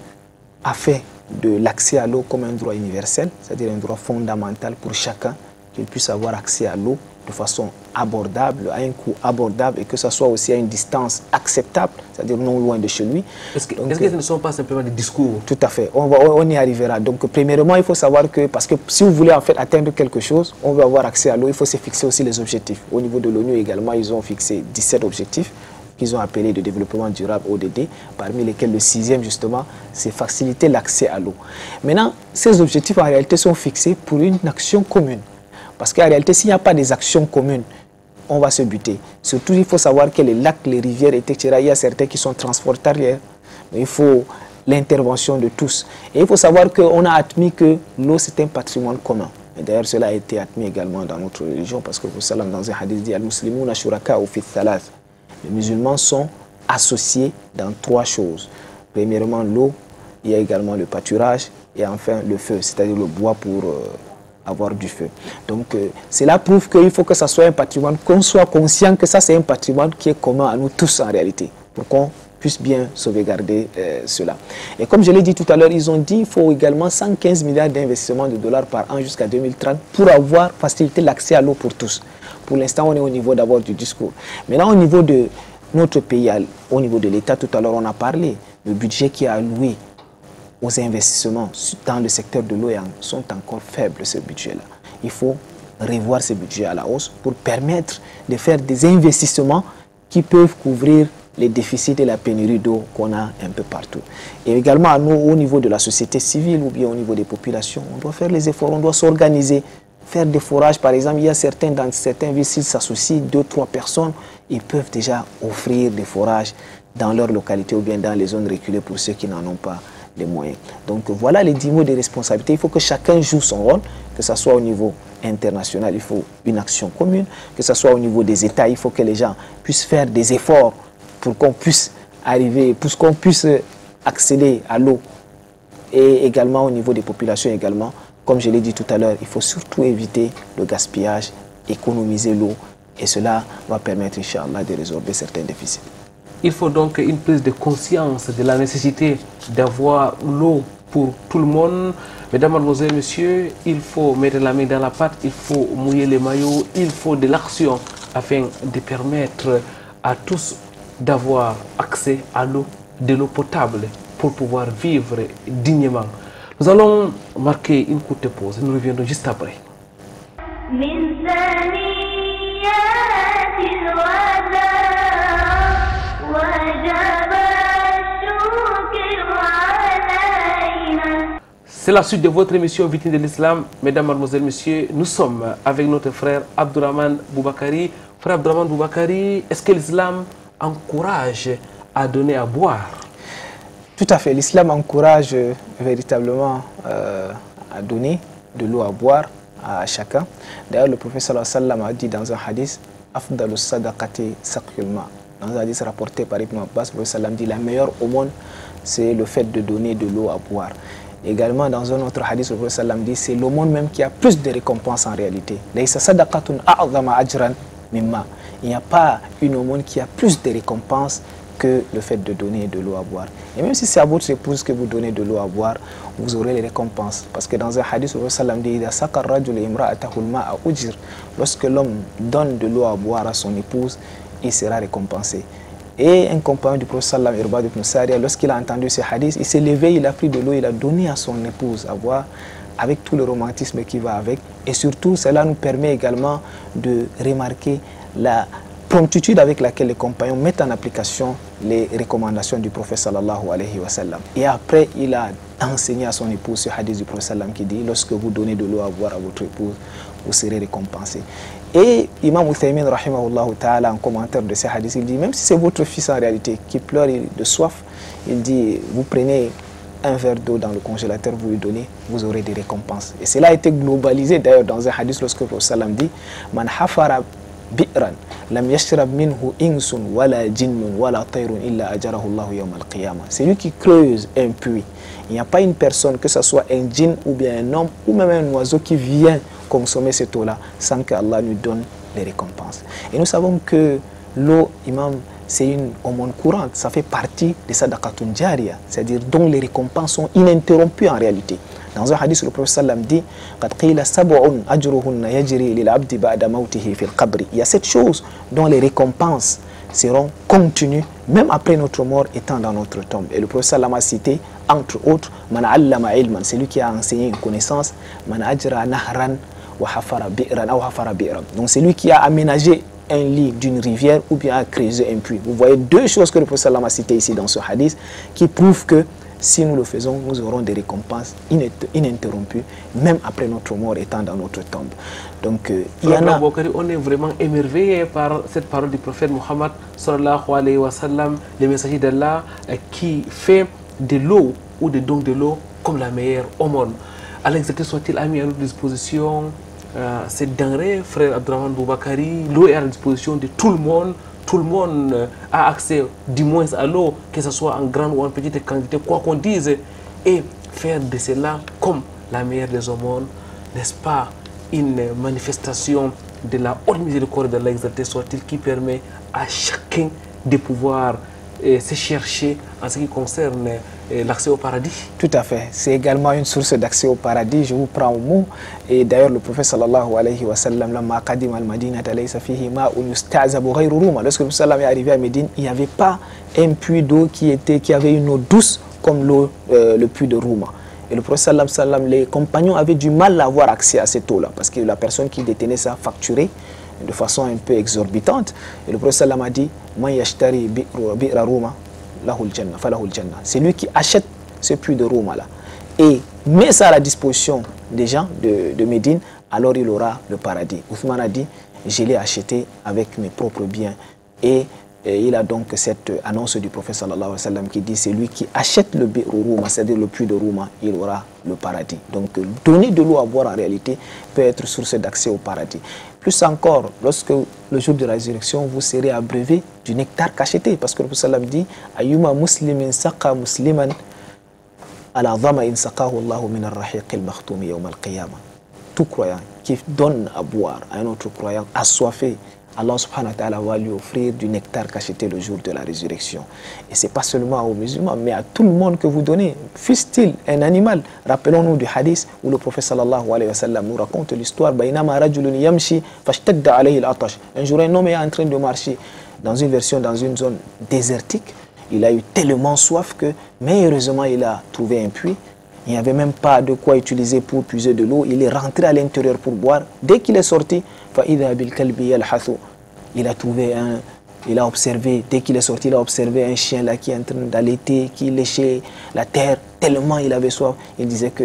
a fait de l'accès à l'eau comme un droit universel, c'est-à-dire un droit fondamental pour chacun, qu'il puisse avoir accès à l'eau de façon abordable, à un coût abordable et que ce soit aussi à une distance acceptable, c'est-à-dire non loin de chez lui. Est-ce que ce ne sont pas simplement des discours? Tout à fait, on y arrivera. Donc premièrement, il faut savoir que, parce que si vous voulez en fait atteindre quelque chose, on veut avoir accès à l'eau, il faut se fixer aussi les objectifs. Au niveau de l'ONU également, ils ont fixé 17 objectifs qu'ils ont appelé de développement durable ODD, parmi lesquels le 6e justement, c'est faciliter l'accès à l'eau. Maintenant, ces objectifs en réalité sont fixés pour une action commune. Parce qu'en réalité, s'il n'y a pas des actions communes, on va se buter. Surtout, il faut savoir que les lacs, les rivières, etc., il y a certains qui sont transportariens. Mais il faut l'intervention de tous. Et il faut savoir qu'on a admis que l'eau, c'est un patrimoine commun. Et d'ailleurs, cela a été admis également dans notre religion, parce que le Salam dans un hadith dit « Al-Muslimuna shuraka ou fi thalath ». Les musulmans sont associés dans 3 choses. Premièrement, l'eau, il y a également le pâturage et enfin le feu, c'est-à-dire le bois pour avoir du feu. Donc, cela prouve qu'il faut que ça soit un patrimoine, qu'on soit conscient que ça, c'est un patrimoine qui est commun à nous tous en réalité, pour qu'on puisse bien sauvegarder cela. Et comme je l'ai dit tout à l'heure, ils ont dit qu'il faut également 115 milliards d'investissements de dollars par an jusqu'à 2030 pour avoir facilité l'accès à l'eau pour tous. Pour l'instant, on est au niveau d'abord du discours. Maintenant, au niveau de notre pays, au niveau de l'État, tout à l'heure, on a parlé. Le budget qui est alloué aux investissements dans le secteur de l'eau sont encore faibles, ce budget-là. Il faut revoir ce budget à la hausse pour permettre de faire des investissements qui peuvent couvrir les déficits et la pénurie d'eau qu'on a un peu partout. Et également, à nous, au niveau de la société civile ou bien au niveau des populations, on doit faire les efforts, on doit s'organiser. Faire des forages, par exemple, il y a dans certains villes, s'ils s'associent 2-3 personnes, ils peuvent déjà offrir des forages dans leur localité ou bien dans les zones reculées pour ceux qui n'en ont pas les moyens. Donc voilà les 10 mots de responsabilité. Il faut que chacun joue son rôle, que ce soit au niveau international, il faut une action commune, que ce soit au niveau des États, il faut que les gens puissent faire des efforts pour qu'on puisse arriver, pour qu'on puisse accéder à l'eau. Et également au niveau des populations également, comme je l'ai dit tout à l'heure, il faut surtout éviter le gaspillage, économiser l'eau, et cela va permettre, Inch'Allah, de résorber certains déficits. Il faut donc une prise de conscience de la nécessité d'avoir l'eau pour tout le monde. Mesdames, Mademoiselles, Messieurs, il faut mettre la main dans la pâte, il faut mouiller les maillots, il faut de l'action afin de permettre à tous d'avoir accès à l'eau, de l'eau potable pour pouvoir vivre dignement. Nous allons marquer une courte pause et nous reviendrons juste après. C'est la suite de votre émission Vitrine de l'Islam. Mesdames, Mademoiselles, Messieurs, nous sommes avec notre frère Abdourahmane Boubakari. Frère Abdourahmane Boubakari, est-ce que l'islam encourage à donner à boire? Tout à fait. L'islam encourage véritablement à donner de l'eau à boire à chacun. D'ailleurs, le prophète sallallahu alayhi wa sallam a dit dans un hadith « Afdalus sadaqati saqyul ma ». Dans un hadith rapporté par Ibn Abbas, le prophète sallam dit « La meilleure aumône, c'est le fait de donner de l'eau à boire ». Également, dans un autre hadith, le prophète sallam dit « C'est l'aumône même qui a plus de récompenses en réalité ». Laysa sadaqatun a'zama ajran mimma. Il n'y a pas une aumône qui a plus de récompenses que le fait de donner de l'eau à boire. Et même si c'est à votre épouse que vous donnez de l'eau à boire, vous aurez les récompenses. Parce que dans un hadith, le prophète sallam dit « Lorsque l'homme donne de l'eau à boire à son épouse, il sera récompensé. » Et un compagnon du prophète sallam, Irbad ibn Sariya, lorsqu'il a entendu ce hadith, il s'est levé, il a pris de l'eau, il a donné à son épouse à boire, avec tout le romantisme qui va avec. Et surtout, cela nous permet également de remarquer la promptitude avec laquelle les compagnons mettent en application les recommandations du prophète sallallahu alayhi wa sallam. Et après, il a enseigné à son épouse ce hadith du prophète sallam qui dit « Lorsque vous donnez de l'eau à boire à votre épouse, vous serez récompensé. » Et Imam Uthaymin, rahimahullah ta'ala, en commentaire de ces hadiths, il dit, même si c'est votre fils en réalité qui pleure de soif, il dit, vous prenez un verre d'eau dans le congélateur, vous lui donnez, vous aurez des récompenses. Et cela a été globalisé d'ailleurs dans un hadith lorsque le prophète sallam dit, Man hafara bi'ran, lam yashrab minhu insun wala jinnun wala tayrun illa ajarahu Allahu yawm al-qiyamah. C'est lui qui creuse un puits. Il n'y a pas une personne, que ce soit un djinn ou bien un homme ou même un oiseau qui vient consommer cette eau-là sans que Allah nous donne les récompenses. Et nous savons que l'eau, imam, c'est une aumône courante, ça fait partie de sadaqatun jariya, c'est-à-dire dont les récompenses sont ininterrompues en réalité. Dans un hadith, le prophète sallam dit « Il y a cette chose dont les récompenses seront continues même après notre mort étant dans notre tombe. Et le prophète sallam a cité entre autres man allama ilman, c'est lui qui a enseigné une connaissance, man ajra nahran wa hafara bi'ran aw hafara bi'ran. Donc c'est lui qui a aménagé un lit d'une rivière ou bien a creusé un puits. Vous voyez deux choses que le prophète sallam a citées ici dans ce hadith qui prouvent que si nous le faisons, nous aurons des récompenses ininterrompues, même après notre mort étant dans notre tombe. Donc, il y en a... On est vraiment émerveillé par cette parole du prophète Mohammed sallallahu alayhi wa sallam, le messager d'Allah, qui fait de l'eau ou de donc de l'eau comme la meilleure aumône. Allah soit-il a mis à notre disposition cette denrée, frère Abdourahmane Boubakari. L'eau est à la disposition de tout le monde. Tout le monde a accès du moins à l'eau, que ce soit en grande ou en petite quantité, quoi qu'on dise, et faire de cela comme la meilleure des aumônes, n'est-ce pas, une manifestation de la haute miséricorde de l'exalté soit-il qui permet à chacun de pouvoir se chercher en ce qui concerne l'accès au paradis. Tout à fait. C'est également une source d'accès au paradis. Je vous prends au mot. Et d'ailleurs, le prophète sallallahu alayhi wa sallam, lorsque le prophète est arrivé à Médine, il n'y avait pas un puits d'eau qui avait une eau douce comme l'eau, le puits de Rouma. Et le prophète sallam, les compagnons avaient du mal à avoir accès à cette eau-là parce que la personne qui détenait ça facturait de façon un peu exorbitante. Et le prophète sallam a dit c'est lui qui achète ce puits de Rouma là et met ça à la disposition des gens de Médine, alors il aura le paradis. Ousmane a dit, je l'ai acheté avec mes propres biens et Et il a donc cette annonce du prophète sallallahu alayhi wa sallam qui dit: c'est lui qui achète le bi'r Rouma, c'est-à-dire le puits de Rouma, il aura le paradis. Donc donner de l'eau à boire en réalité peut être source d'accès au paradis. Plus encore, lorsque le jour de la résurrection, vous serez abreuvé du nectar cacheté, parce que le prophète sallam dit: Ayyuma muslimin saqa musliman ala dhama'in saqahu Allahu min ar-rahiq al-makhtum yawm al-qiyamah. Tout croyant qui donne à boire à un autre croyant assoiffé, Allah subhanahu wa ta'ala va lui offrir du nectar cacheté le jour de la résurrection. Et ce n'est pas seulement aux musulmans, mais à tout le monde que vous donnez, fût-il un animal. Rappelons-nous du hadith où le prophète sallallahu alayhi wa sallam nous raconte l'histoire. Un jour, un homme est en train de marcher dans une version, dans une zone désertique. Il a eu tellement soif que, mais heureusement, il a trouvé un puits. Il n'y avait même pas de quoi utiliser pour puiser de l'eau. Il est rentré à l'intérieur pour boire. Dès qu'il est sorti, il a trouvé il a observé, dès qu'il est sorti, il a observé un chien là qui est en train d'allaiter, qui léchait la terre, tellement il avait soif. Il disait que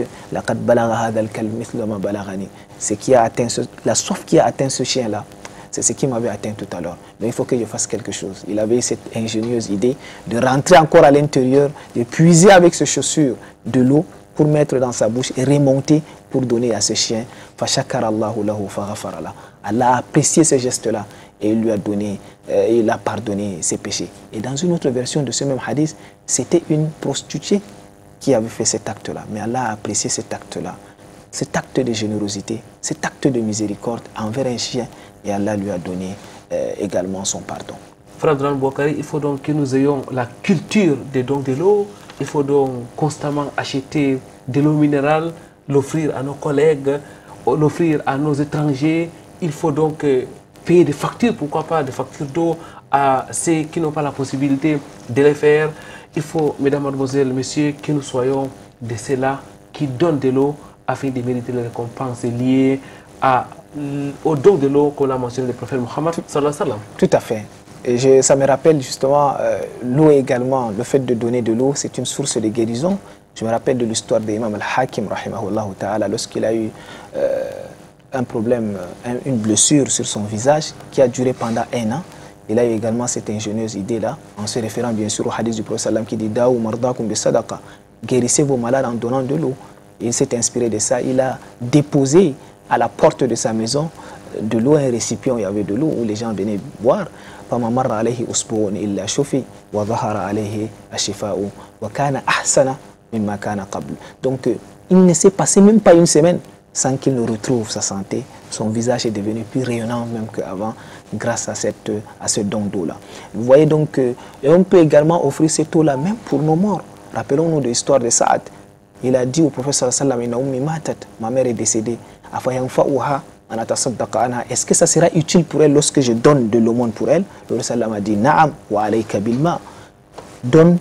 ce qui a atteint la soif qui a atteint ce chien là, c'est ce qui m'avait atteint tout à l'heure. Mais il faut que je fasse quelque chose. Il avait cette ingénieuse idée de rentrer encore à l'intérieur, de puiser avec ses chaussures de l'eau pour mettre dans sa bouche et remonter pour donner à ce chien. Allah a apprécié ce geste-là et il lui a donné, il a pardonné ses péchés. Et dans une autre version de ce même hadith, c'était une prostituée qui avait fait cet acte-là. Mais Allah a apprécié cet acte-là, cet acte de générosité, cet acte de miséricorde envers un chien, et Allah lui a donné également son pardon. Frère Abdourahmane Boubacar, il faut donc que nous ayons la culture des dons de l'eau. Il faut donc constamment acheter de l'eau minérale, l'offrir à nos collègues, l'offrir à nos étrangers. Il faut donc payer des factures, pourquoi pas des factures d'eau à ceux qui n'ont pas la possibilité de les faire. Il faut, mesdames, mademoiselles, messieurs, que nous soyons de ceux-là qui donnent de l'eau afin de mériter les récompenses liées au don de l'eau qu'on a mentionné le prophète Mohammed sallallahu alayhi wa sallam. Tout à fait. Et ça me rappelle justement l'eau également, le fait de donner de l'eau, c'est une source de guérison. Je me rappelle de l'histoire d'Imam al-Hakim, rahimahullah ta'ala, lorsqu'il a eu un problème, une blessure sur son visage qui a duré pendant 1 an. Il a eu également cette ingénieuse idée-là, en se référant bien sûr au hadith du prophète sallam qui dit « Da'ou mardakum bi sadaqa » guérissez vos malades en donnant de l'eau. Il s'est inspiré de ça, il a déposé à la porte de sa maison de l'eau, un récipient où il y avait de l'eau, où les gens venaient boire. فما مر عليه أسبوع إلا شفي وظهر عليه الشفاء وكان أحسن مما كان قبل. Donc il ne s'est passé même pas une semaine sans qu'il ne retrouve sa santé. Son visage est devenu plus rayonnant même qu'avant grâce à ce don d'eau-là. Vous voyez donc, et on peut également offrir cette eau-là même pour nos morts. Rappelons-nous de l'histoire de Saad. Il a dit au prophète sallallahu alayhi wa sallam, ma mère est décédée. Est-ce que ça sera utile pour elle lorsque je donne de l'aumône pour elle? Le prophète a dit Na'am wa alayka bilma. Donne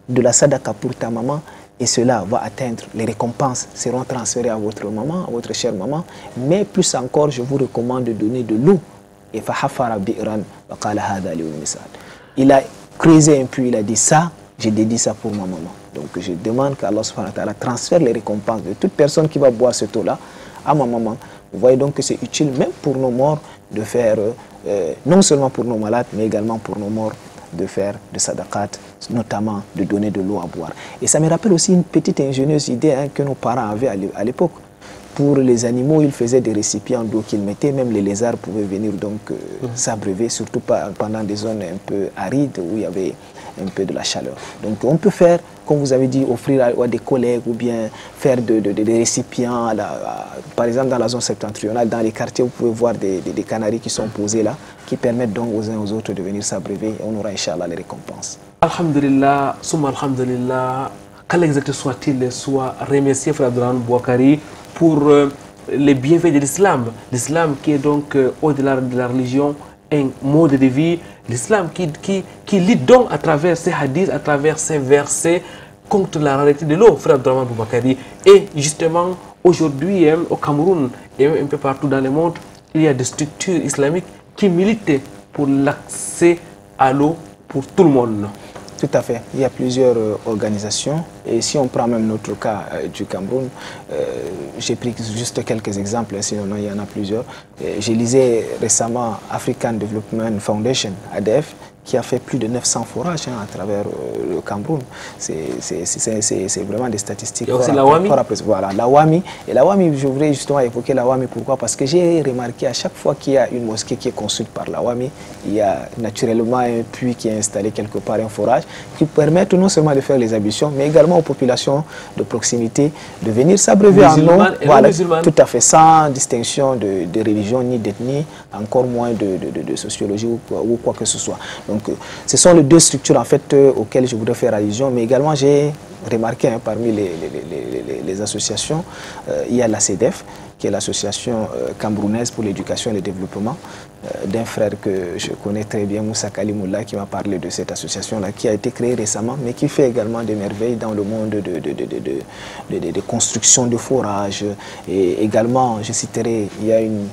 de la sadaqa pour ta maman et cela va atteindre, les récompenses seront transférées à votre maman, à votre chère maman. Mais plus encore, je vous recommande de donner de l'eau. Et fahafara bi'ran wa qala hadha li misal. Il a creusé un puits, il a dit ça, j'ai dédié ça pour ma maman. Donc je demande qu'Allah subhanahu wa ta'ala transfère les récompenses de toute personne qui va boire cette eau-là à ma maman. Vous voyez donc que c'est utile même pour nos morts de faire, non seulement pour nos malades, mais également pour nos morts, de faire de sadaqat, notamment de donner de l'eau à boire. Et ça me rappelle aussi une petite ingénieuse idée que nos parents avaient à l'époque. Pour les animaux, ils faisaient des récipients d'eau qu'ils mettaient, même les lézards pouvaient venir donc s'abreuver, surtout pendant des zones un peu arides où il y avait un peu de la chaleur. Donc on peut faire, comme vous avez dit, offrir à des collègues ou bien faire des récipients, par exemple dans la zone septentrionale, dans les quartiers, vous pouvez voir des canaries qui sont posées là, qui permettent donc aux uns aux autres de venir s'abreuver et on aura Inch'Allah les récompenses. Alhamdulillah, summa alhamdulillah, qu'Allah soit-il, soit remercié Frère Abdourahmane Boubacar pour les bienfaits de l'islam. L'islam qui est donc au-delà de la religion, un mode de vie. L'islam qui lit donc à travers ces hadiths, à travers ces versets contre la rareté de l'eau, Frère Abdourahmane Boubacar. Et justement, aujourd'hui, au Cameroun et un peu partout dans le monde, il y a des structures islamiques qui militent pour l'accès à l'eau pour tout le monde. Tout à fait. Il y a plusieurs organisations Et si on prend même notre cas du Cameroun, j'ai pris juste quelques exemples, sinon il y en a plusieurs. Je lisais récemment African Development Foundation, ADF, qui a fait plus de 900 forages à travers le Cameroun. C'est vraiment des statistiques. Il y a aussi la WAMI. Voilà, la WAMI. Et la WAMI, je voudrais justement évoquer la WAMI. Pourquoi? Parce que j'ai remarqué à chaque fois qu'il y a une mosquée qui est construite par la WAMI, il y a naturellement un puits qui est installé quelque part, un forage, qui permet non seulement de faire les ablutions, mais également aux populations de proximité de venir s'abreuver en eau. Voilà, tout à fait, sans distinction de religion ni d'ethnie, encore moins de sociologie ou quoi que ce soit. Donc, ce sont les deux structures en fait auxquelles je voudrais faire allusion, mais également j'ai remarqué parmi les associations, il y a la CEDEF, qui est l'association camerounaise pour l'éducation et le développement, d'un frère que je connais très bien, Moussa Kalimoula, qui m'a parlé de cette association-là, qui a été créée récemment, mais qui fait également des merveilles dans le monde de construction de forages. Et également, je citerai, il y a une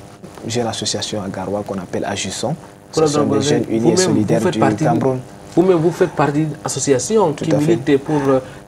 jeune association à Garoua qu'on appelle Ajusson. Ce sont des jeunes unis et solidaires du Cameroun. Vous-même, vous faites partie d'une association qui milite pour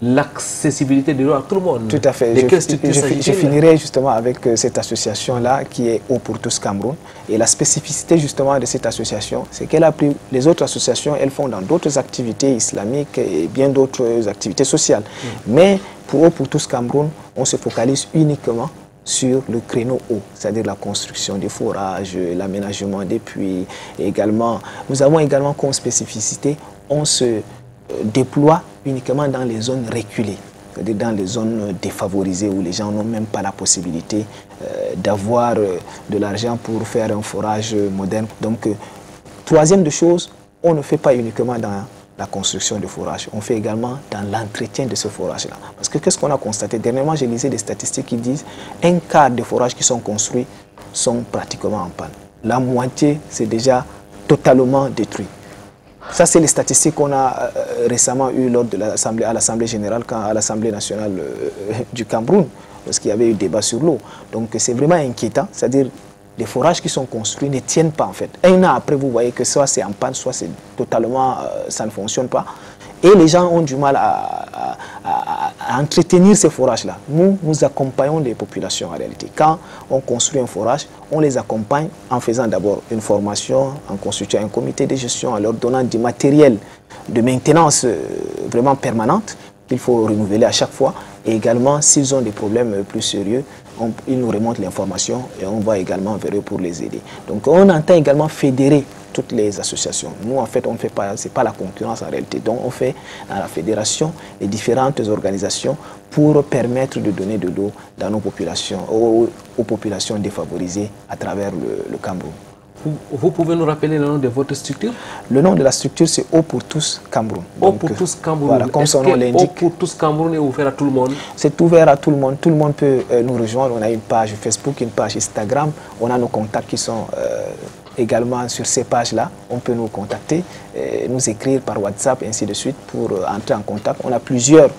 l'accessibilité de l'eau à tout le monde. Tout à fait. Je finirai justement avec cette association-là qui est Eau pour tous Cameroun. Et la spécificité justement de cette association, c'est qu'elle a pris les autres associations, elles font dans d'autres activités islamiques et bien d'autres activités sociales. Mais pour Eau pour tous Cameroun, on se focalise uniquement sur le créneau eau, c'est-à-dire la construction des forages, l'aménagement des puits. Et également, nous avons également comme spécificité, on se déploie uniquement dans les zones reculées, c'est-à-dire dans les zones défavorisées où les gens n'ont même pas la possibilité d'avoir de l'argent pour faire un forage moderne. Donc, troisième de chose, on ne fait pas uniquement dans la construction de forages, on fait également dans l'entretien de ce forage-là. Parce que qu'est-ce qu'on a constaté? Dernièrement, j'ai lisé des statistiques qui disent un quart des forages qui sont construits sont pratiquement en panne. La moitié, c'est déjà totalement détruit. Ça, c'est les statistiques qu'on a récemment eues lors de l'Assemblée générale, à l'Assemblée nationale du Cameroun, parce qu'il y avait eu débat sur l'eau. Donc, c'est vraiment inquiétant, c'est-à-dire les forages qui sont construits ne tiennent pas en fait. Un an après, vous voyez que soit c'est en panne, soit c'est totalement, ça ne fonctionne pas. Et les gens ont du mal à entretenir ces forages-là. Nous accompagnons les populations en réalité. Quand on construit un forage, on les accompagne en faisant d'abord une formation, en constituant un comité de gestion, en leur donnant du matériel de maintenance vraiment permanente qu'il faut renouveler à chaque fois. Et également, s'ils ont des problèmes plus sérieux, ils nous remontent l'information et on va également vers eux pour les aider. Donc on entend également fédérer toutes les associations. Nous, en fait, on ne fait pas, c'est pas la concurrence en réalité. Donc on fait dans la fédération les différentes organisations pour permettre de donner de l'eau dans nos populations, aux populations défavorisées à travers le Cameroun. Vous pouvez nous rappeler le nom de votre structure? Le nom de la structure, c'est Eau pour tous Cameroun. Eau pour tous Cameroun. Voilà, comme son nom l'indique. Eau pour tous Cameroun est ouvert à tout le monde? C'est ouvert à tout le monde. Tout le monde peut nous rejoindre. On a une page Facebook, une page Instagram. On a nos contacts qui sont également sur ces pages-là. On peut nous contacter, nous écrire par WhatsApp, ainsi de suite, pour entrer en contact. On a plusieurs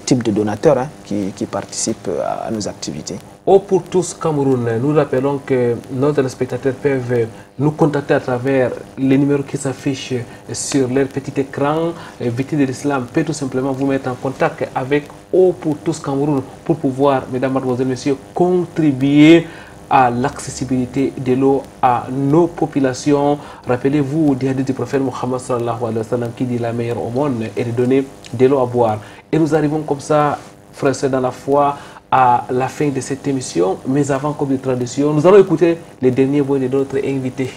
types de donateurs qui participent à nos activités. Eau pour tous Cameroun, nous rappelons que nos téléspectateurs peuvent nous contacter à travers les numéros qui s'affichent sur leur petit écran. Viti de l'Islam peut tout simplement vous mettre en contact avec Eau pour tous Cameroun pour pouvoir, mesdames, mademoiselles, messieurs, contribuer à l'accessibilité de l'eau à nos populations. Rappelez-vous du hadith du prophète Mohammed sallallahu alayhi wa sallam qui dit la meilleure aumône est de donner de l'eau à boire. Et nous arrivons comme ça, frères et sœurs dans la foi, à la fin de cette émission. Mais avant, comme de tradition, nous allons écouter les derniers mots de notre invité.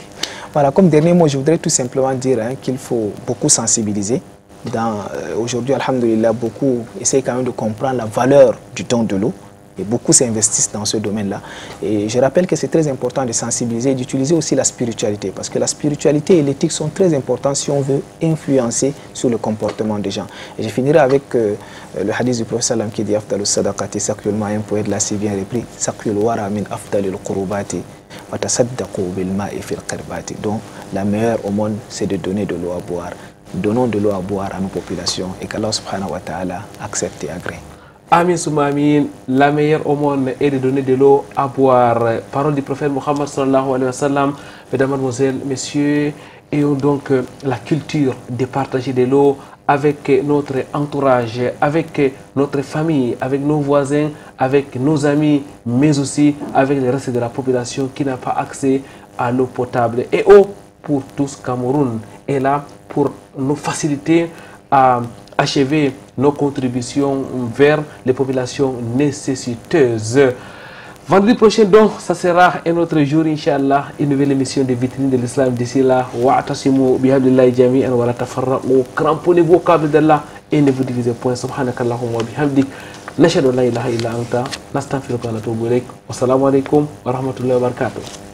Voilà, comme dernier mot, je voudrais tout simplement dire qu'il faut beaucoup sensibiliser. Aujourd'hui, alhamdoulilah, beaucoup essayent quand même de comprendre la valeur du don de l'eau. Et beaucoup s'investissent dans ce domaine-là. Et je rappelle que c'est très important de sensibiliser et d'utiliser aussi la spiritualité. Parce que la spiritualité et l'éthique sont très importants si on veut influencer sur le comportement des gens. Et je finirai avec le hadith du prophète sallam qui dit « Afdalus sadaqati sakyul ma » un poète là, c'est bien repris « Sakyul wara min afdalil qurubati wa tasaddaqu bil ma'i fil qirbati » Donc la meilleure aumône, c'est de donner de l'eau à boire. Donnons de l'eau à boire à nos populations et qu'Allah subhanahu wa ta'ala accepte et agrée. Amin souma amin. La meilleure aumône est de donner de l'eau à boire. Parole du prophète Mohammed sallallahu alayhi wa sallam. Mesdames, mademoiselles, messieurs, ayons donc la culture de partager de l'eau avec notre entourage, avec notre famille, avec nos voisins, avec nos amis, mais aussi avec le reste de la population qui n'a pas accès à l'eau potable. Et eau pour tous Cameroun est là pour nous faciliter à achever nos contributions vers les populations nécessiteuses. Vendredi prochain, donc, ça sera un autre jour, Inch'Allah, une nouvelle émission de Vitrine de l'Islam. D'ici là, wa'tasimu bihablillahi jami'an wa la tafarraqu. Cramponnez-vous au câble d'Allah et ne vous divisez point. Subhanakallahumma wa bihamdik. Nashhadu an la ilaha illa anta. Nastaghfiruka wa natubu ilayk. Wassalamu alaikum wa rahmatullahi wa barakatuh.